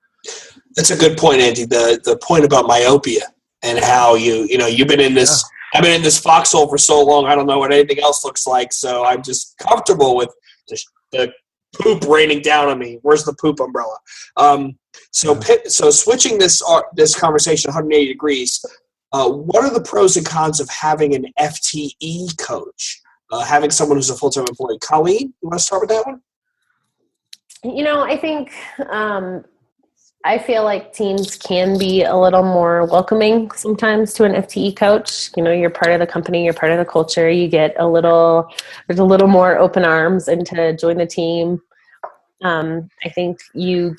That's a good point, Andy. The point about myopia and how you've been in this. Yeah. I've been in this foxhole for so long. I don't know what anything else looks like, so I'm just comfortable with the poop raining down on me. Where's the poop umbrella? So switching this conversation 180 degrees. What are the pros and cons of having an FTE coach? Having someone who's a full-time employee. Colleen, you want to start with that one? I think I feel like teams can be a little more welcoming sometimes to an FTE coach. You're part of the company, you're part of the culture. You get there's a little more open arms and to join the team. I think you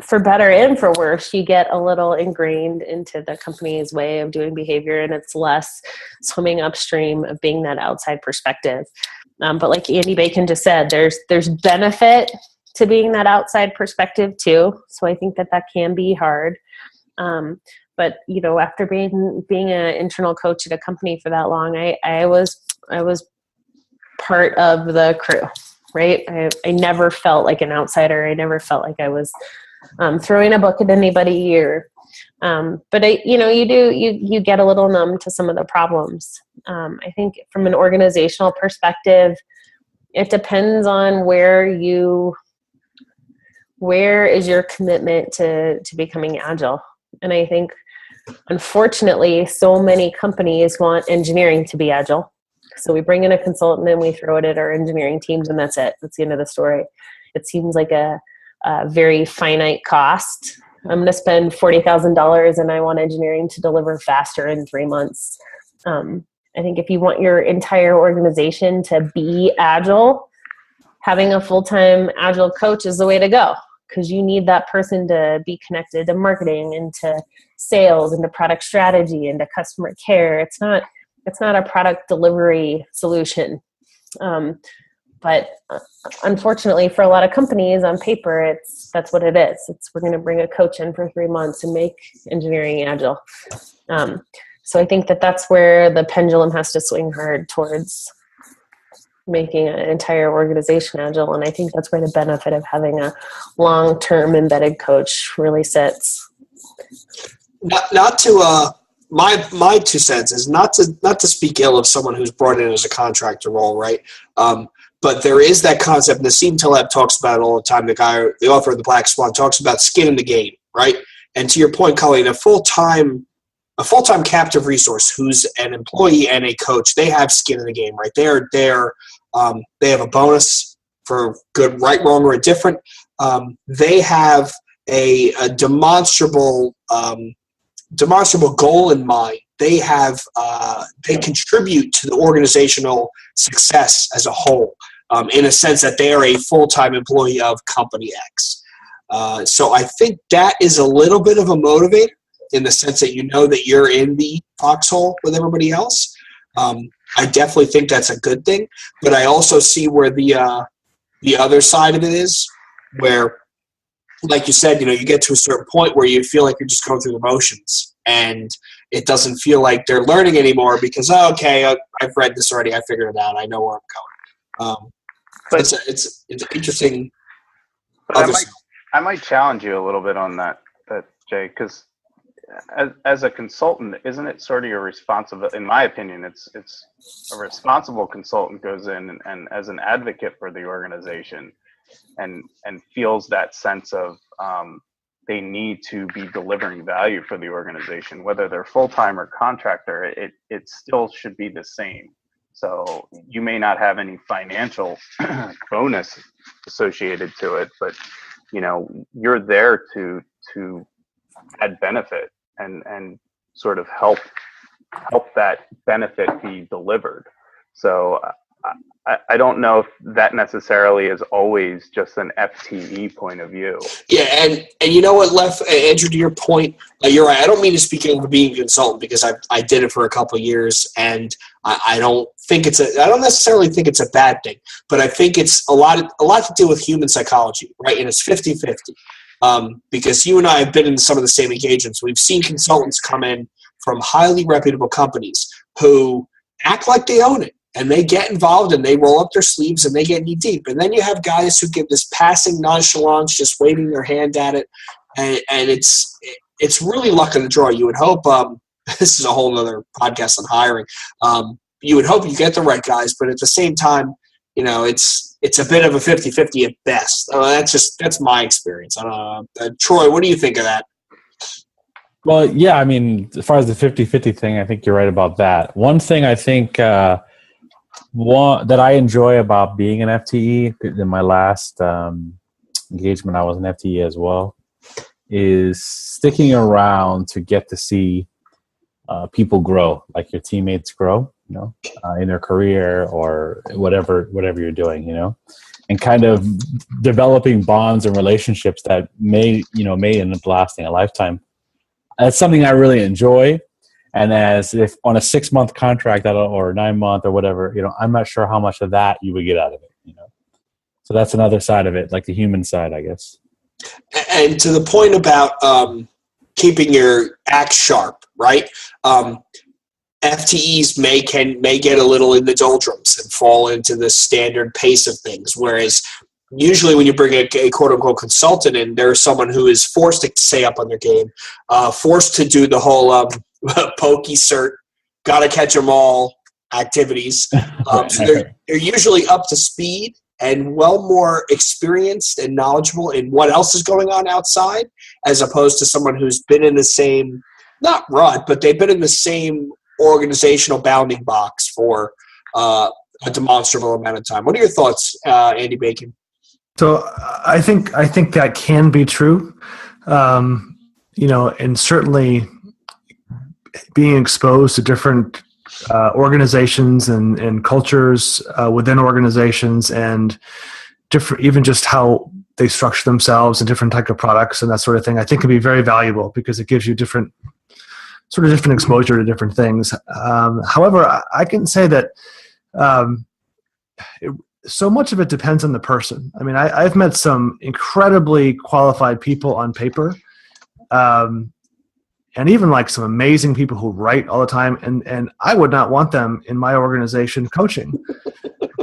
for better and for worse, you get a little ingrained into the company's way of doing behavior, and it's less swimming upstream of being that outside perspective. But like Andy Bacon just said, there's benefit to being that outside perspective too. So I think that can be hard. But after being an internal coach at a company for that long, I was part of the crew, right? I never felt like an outsider. I never felt like I was throwing a book at anybody, but you get a little numb to some of the problems. I think from an organizational perspective, it depends on where is your commitment to becoming agile. And I think, unfortunately, so many companies want engineering to be agile. So we bring in a consultant and we throw it at our engineering teams, and that's it. That's the end of the story. It seems like a very finite cost. I'm going to spend $40,000 and I want engineering to deliver faster in 3 months. I think if you want your entire organization to be agile, having a full-time agile coach is the way to go, because you need that person to be connected to marketing and to sales and to product strategy and to customer care. It's not a product delivery solution. But unfortunately, for a lot of companies, on paper, that's what it is. We're going to bring a coach in for 3 months and make engineering agile. So I think that's where the pendulum has to swing hard towards making an entire organization agile. And I think that's where the benefit of having a long-term embedded coach really sits. Not to my 2 cents is not to speak ill of someone who's brought in as a contractor role, right? But there is that concept. Nassim Taleb talks about it all the time. The author of the Black Swan, talks about skin in the game, right? And to your point, Colleen, a full-time captive resource who's an employee and a coach, they have skin in the game, right? They have a bonus for good, right, wrong, or indifferent. They have a demonstrable goal in mind. They contribute to the organizational success as a whole, in a sense that they are a full-time employee of company X. So I think that is a little bit of a motivator in the sense that you know that you're in the foxhole with everybody else. I definitely think that's a good thing, but I also see where the other side of it is, where, like you said, you get to a certain point where you feel like you're just going through the motions, and it doesn't feel like they're learning anymore because, I've read this already, I figured it out, I know where I'm going. But it's interesting. But I might challenge you a little bit on that Jay, because as a consultant, isn't it sort of your responsibility? In my opinion, it's a responsible consultant goes in and as an advocate for the organization, and feels that sense of they need to be delivering value for the organization, whether they're full-time or contractor. It still should be the same. So you may not have any financial bonus associated to it, but you're there to add benefit and sort of help that benefit be delivered. So I don't know if that necessarily is always just an FTE point of view. Yeah, and you know what, Leff, Andrew, to your point, you're right. I don't mean to speak over being a consultant because I did it for a couple of years, and I don't necessarily think it's a bad thing, but I think it's a lot to do with human psychology, right? And it's 50-50. Because you and I have been in some of the same engagements. We've seen consultants come in from highly reputable companies who act like they own it, and they get involved and they roll up their sleeves and they get knee deep. And then you have guys who give this passing nonchalance, just waving their hand at it, and it's really luck of the draw. You would hope this is a whole other podcast on hiring. You would hope you get the right guys, but at the same time, it's a bit of a 50-50 at best. That's my experience. Troy, what do you think of that? Well, yeah, I mean, as far as the 50-50 thing, I think you're right about that. One thing I think that I enjoy about being an FTE, in my last engagement, I was an FTE as well, is sticking around to get to see people grow, like your teammates grow, in their career or whatever you're doing, and kind of developing bonds and relationships that may end up lasting a lifetime. That's something I really enjoy. And as if on a 6-month contract or 9-month or whatever, I'm not sure how much of that you would get out of it, So that's another side of it, like the human side, I guess. And to the point about keeping your act sharp, right? FTEs may get a little in the doldrums and fall into the standard pace of things, whereas usually when you bring a quote-unquote consultant in, there's someone who is forced to stay up on their game, forced to do the whole pokey cert, gotta catch them all activities. So they're usually up to speed and well more experienced and knowledgeable in what else is going on outside, as opposed to someone who's been in the same, not rut, but they've been in the same organizational bounding box for a demonstrable amount of time. What are your thoughts, Andy Bacon? So I think that can be true, and certainly being exposed to different organizations and cultures within organizations, and different, even just how they structure themselves and different type of products and that sort of thing, I think can be very valuable because it gives you different exposure to different things. However, I can say that so much of it depends on the person. I mean, I've met some incredibly qualified people on paper, and even like some amazing people who write all the time, and I would not want them in my organization coaching,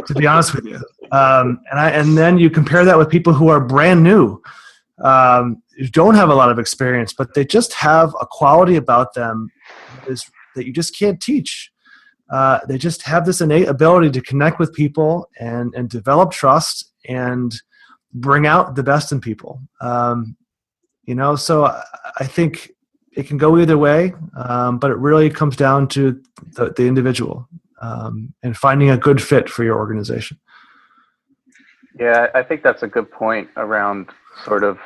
to be honest with you. And then you compare that with people who are brand new, who don't have a lot of experience, but they just have a quality about them that you just can't teach. They just have this innate ability to connect with people and develop trust and bring out the best in people. So I think it can go either way, but it really comes down to the individual and finding a good fit for your organization. Yeah, I think that's a good point around sort of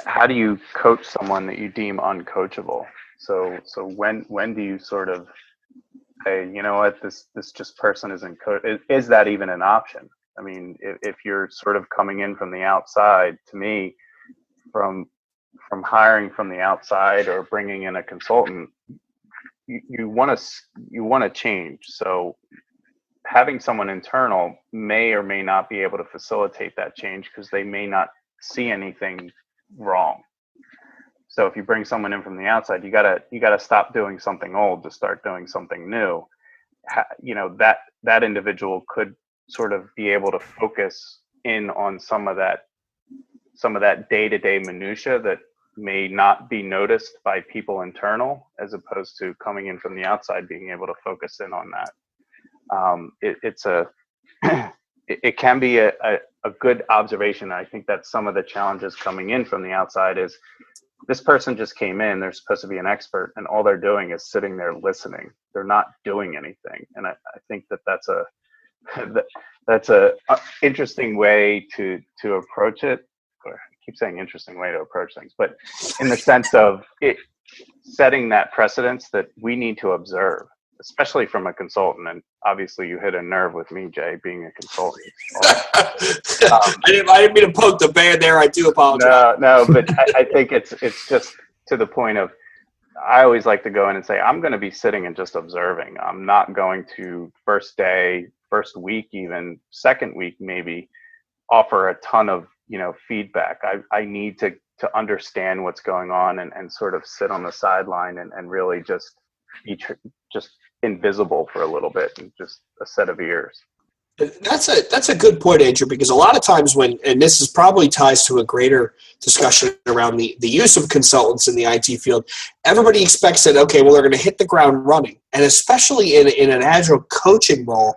how do you coach someone that you deem uncoachable? So when do you sort of say, you know what, this just person isn't is that even an option? I mean, if you're sort of coming in from the outside, to me, from hiring from the outside or bringing in a consultant, you want to change. So having someone internal may or may not be able to facilitate that change because they may not see anything wrong. So if you bring someone in from the outside, you gotta stop doing something old to start doing something new. That individual could sort of be able to focus in on some of that day-to-day minutia that may not be noticed by people internal, as opposed to coming in from the outside, being able to focus in on that. It can be a good observation. I think that some of the challenges coming in from the outside is this person just came in, they're supposed to be an expert, and all they're doing is sitting there listening. They're not doing anything. And I think that's a interesting way to approach it. I keep saying interesting way to approach things, but in the sense of it setting that precedence that we need to observe, especially from a consultant. And obviously you hit a nerve with me, Jay, being a consultant. I didn't mean to poke the bear there. I do apologize. No, but I think it's just to the point of, I always like to go in and say, I'm going to be sitting and just observing. I'm not going to first day, first week, even second week, maybe offer a ton of, feedback. I need to understand what's going on and sort of sit on the sideline and really just be just invisible for a little bit and just a set of ears. That's a good point, Andrew, because a lot of times and this is probably ties to a greater discussion around the use of consultants in the IT field, everybody expects that, okay, well, they're going to hit the ground running. And especially in an Agile coaching role,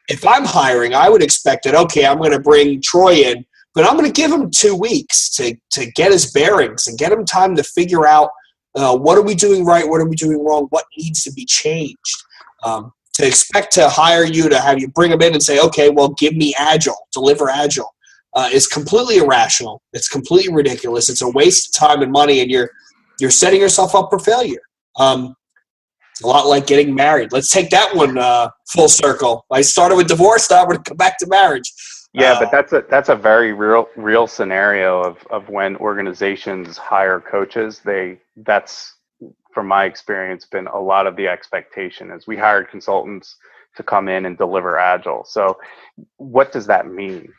if I'm hiring, I would expect that, okay, I'm going to bring Troy in, but I'm going to give him 2 weeks to get his bearings and get him time to figure out what are we doing right, what are we doing wrong, what needs to be changed. To expect to hire you, to have you bring them in and say, okay, well, give me Agile, deliver Agile, is completely irrational. It's completely ridiculous. It's a waste of time and money, and you're setting yourself up for failure. It's a lot like getting married. Let's take that one full circle. I started with divorce, now I'm going to come back to marriage. Yeah, but that's a very real scenario of when organizations hire coaches. That's from my experience been a lot of the expectation is we hired consultants to come in and deliver Agile. So what does that mean?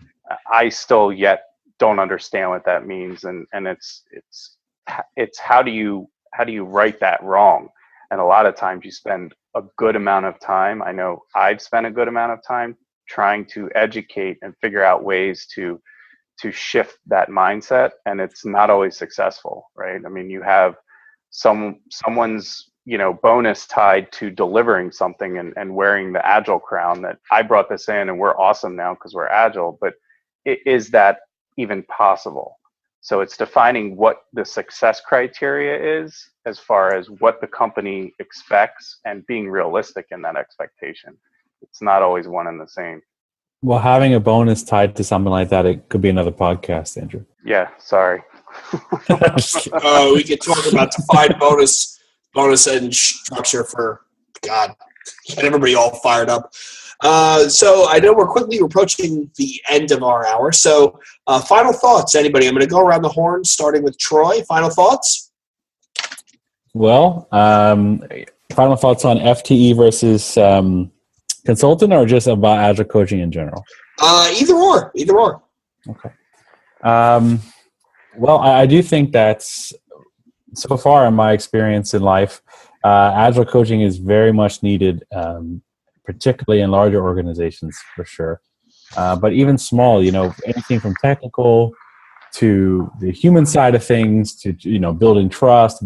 I still yet don't understand what that means, and it's how do you right that wrong? And a lot of times you spend a good amount of time. I know I've spent a good amount of time trying to educate and figure out ways to shift that mindset, and it's not always successful, right? I mean, you have someone's bonus tied to delivering something and wearing the Agile crown that I brought this in and we're awesome now because we're Agile, but is that even possible? So it's defining what the success criteria is as far as what the company expects and being realistic in that expectation. It's not always one and the same. Well, having a bonus tied to something like that, it could be another podcast, Andrew. Yeah, sorry. We could talk about defined bonus and structure for God. Get everybody all fired up. So I know we're quickly approaching the end of our hour. So final thoughts, anybody? I'm going to go around the horn, starting with Troy. Final thoughts? Well, final thoughts on FTE versus consultant, or just about Agile coaching in general? Either or. Okay. Well, I do think that's, so far in my experience in life, Agile coaching is very much needed, particularly in larger organizations, for sure. But even small, anything from technical to the human side of things to, building trust,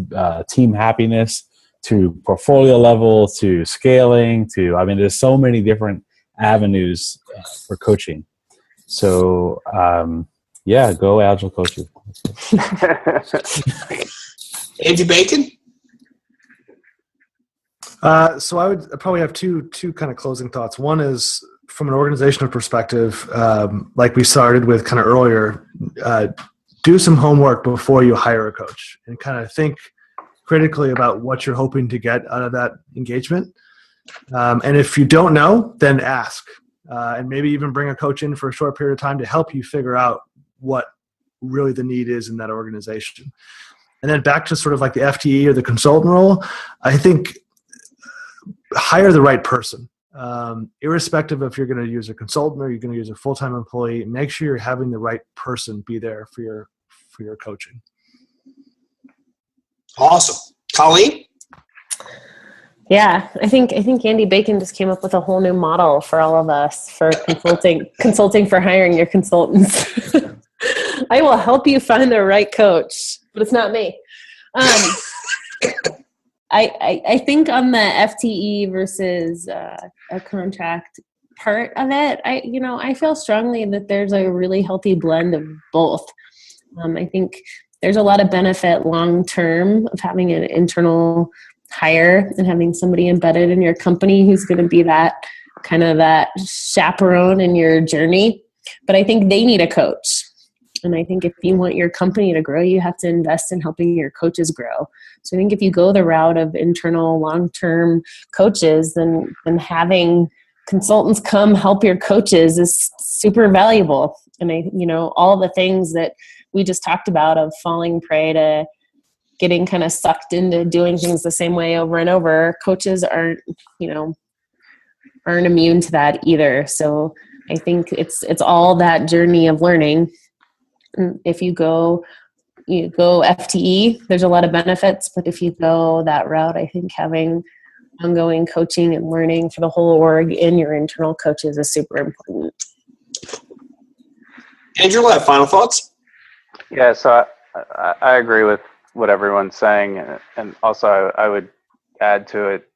team happiness. to portfolio level, to scaling, there's so many different avenues for coaching. So, go Agile Coaches. Andy Bacon? So I would probably have two kind of closing thoughts. One is from an organizational perspective, like we started with kind of earlier, do some homework before you hire a coach and kind of think critically about what you're hoping to get out of that engagement. And if you don't know, then ask. And maybe even bring a coach in for a short period of time to help you figure out what really the need is in that organization. And then back to sort of like the FTE or the consultant role, I think hire the right person. Irrespective if you're going to use a consultant or you're going to use a full-time employee, make sure you're having the right person be there for your coaching. Awesome. Colleen? Yeah, I think Andy Bacon just came up with a whole new model for all of us for consulting for hiring your consultants. I will help you find the right coach, but it's not me. I think on the FTE versus a contract part of it, I feel strongly that there's a really healthy blend of both. I think there's a lot of benefit long term of having an internal hire and having somebody embedded in your company who's going to be that kind of that chaperone in your journey. But I think they need a coach. And I think if you want your company to grow, you have to invest in helping your coaches grow. So I think if you go the route of internal long-term coaches, then having consultants come help your coaches is super valuable. And all the things that we just talked about of falling prey to getting kind of sucked into doing things the same way over and over, coaches aren't immune to that either. So I think it's all that journey of learning. If you go FTE, there's a lot of benefits, but if you go that route, I think having ongoing coaching and learning for the whole org in your internal coaches is super important. Andrew, Leff, final thoughts? Yeah, so I agree with what everyone's saying, and also I would add to it,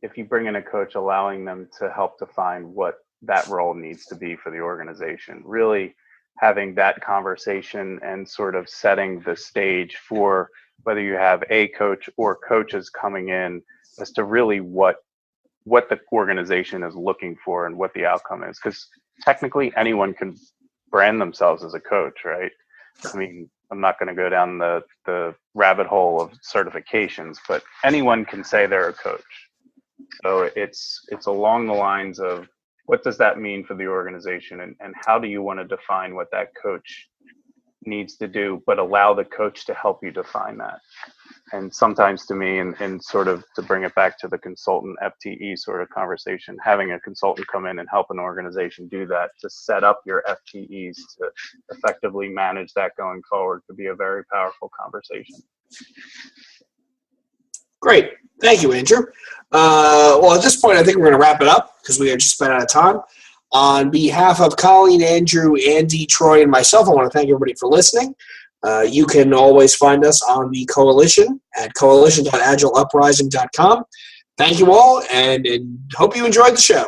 if you bring in a coach, allowing them to help define what that role needs to be for the organization, really having that conversation and sort of setting the stage for whether you have a coach or coaches coming in as to really what the organization is looking for and what the outcome is. Because technically anyone can brand themselves as a coach, right? I mean, I'm not going to go down the rabbit hole of certifications, but anyone can say they're a coach. So it's along the lines of what does that mean for the organization, and how do you want to define what that coach needs to do, but allow the coach to help you define that. And sometimes to me, and sort of to bring it back to the consultant FTE sort of conversation, having a consultant come in and help an organization do that, to set up your FTEs to effectively manage that going forward, could be a very powerful conversation. Great. Thank you, Andrew. Well, at this point, I think we're going to wrap it up because we are just about out of time. On behalf of Colleen, Andrew, Andy, Troy, and myself, I want to thank everybody for listening. You can always find us on the Coalition at coalition.agileuprising.com. Thank you all, and hope you enjoyed the show.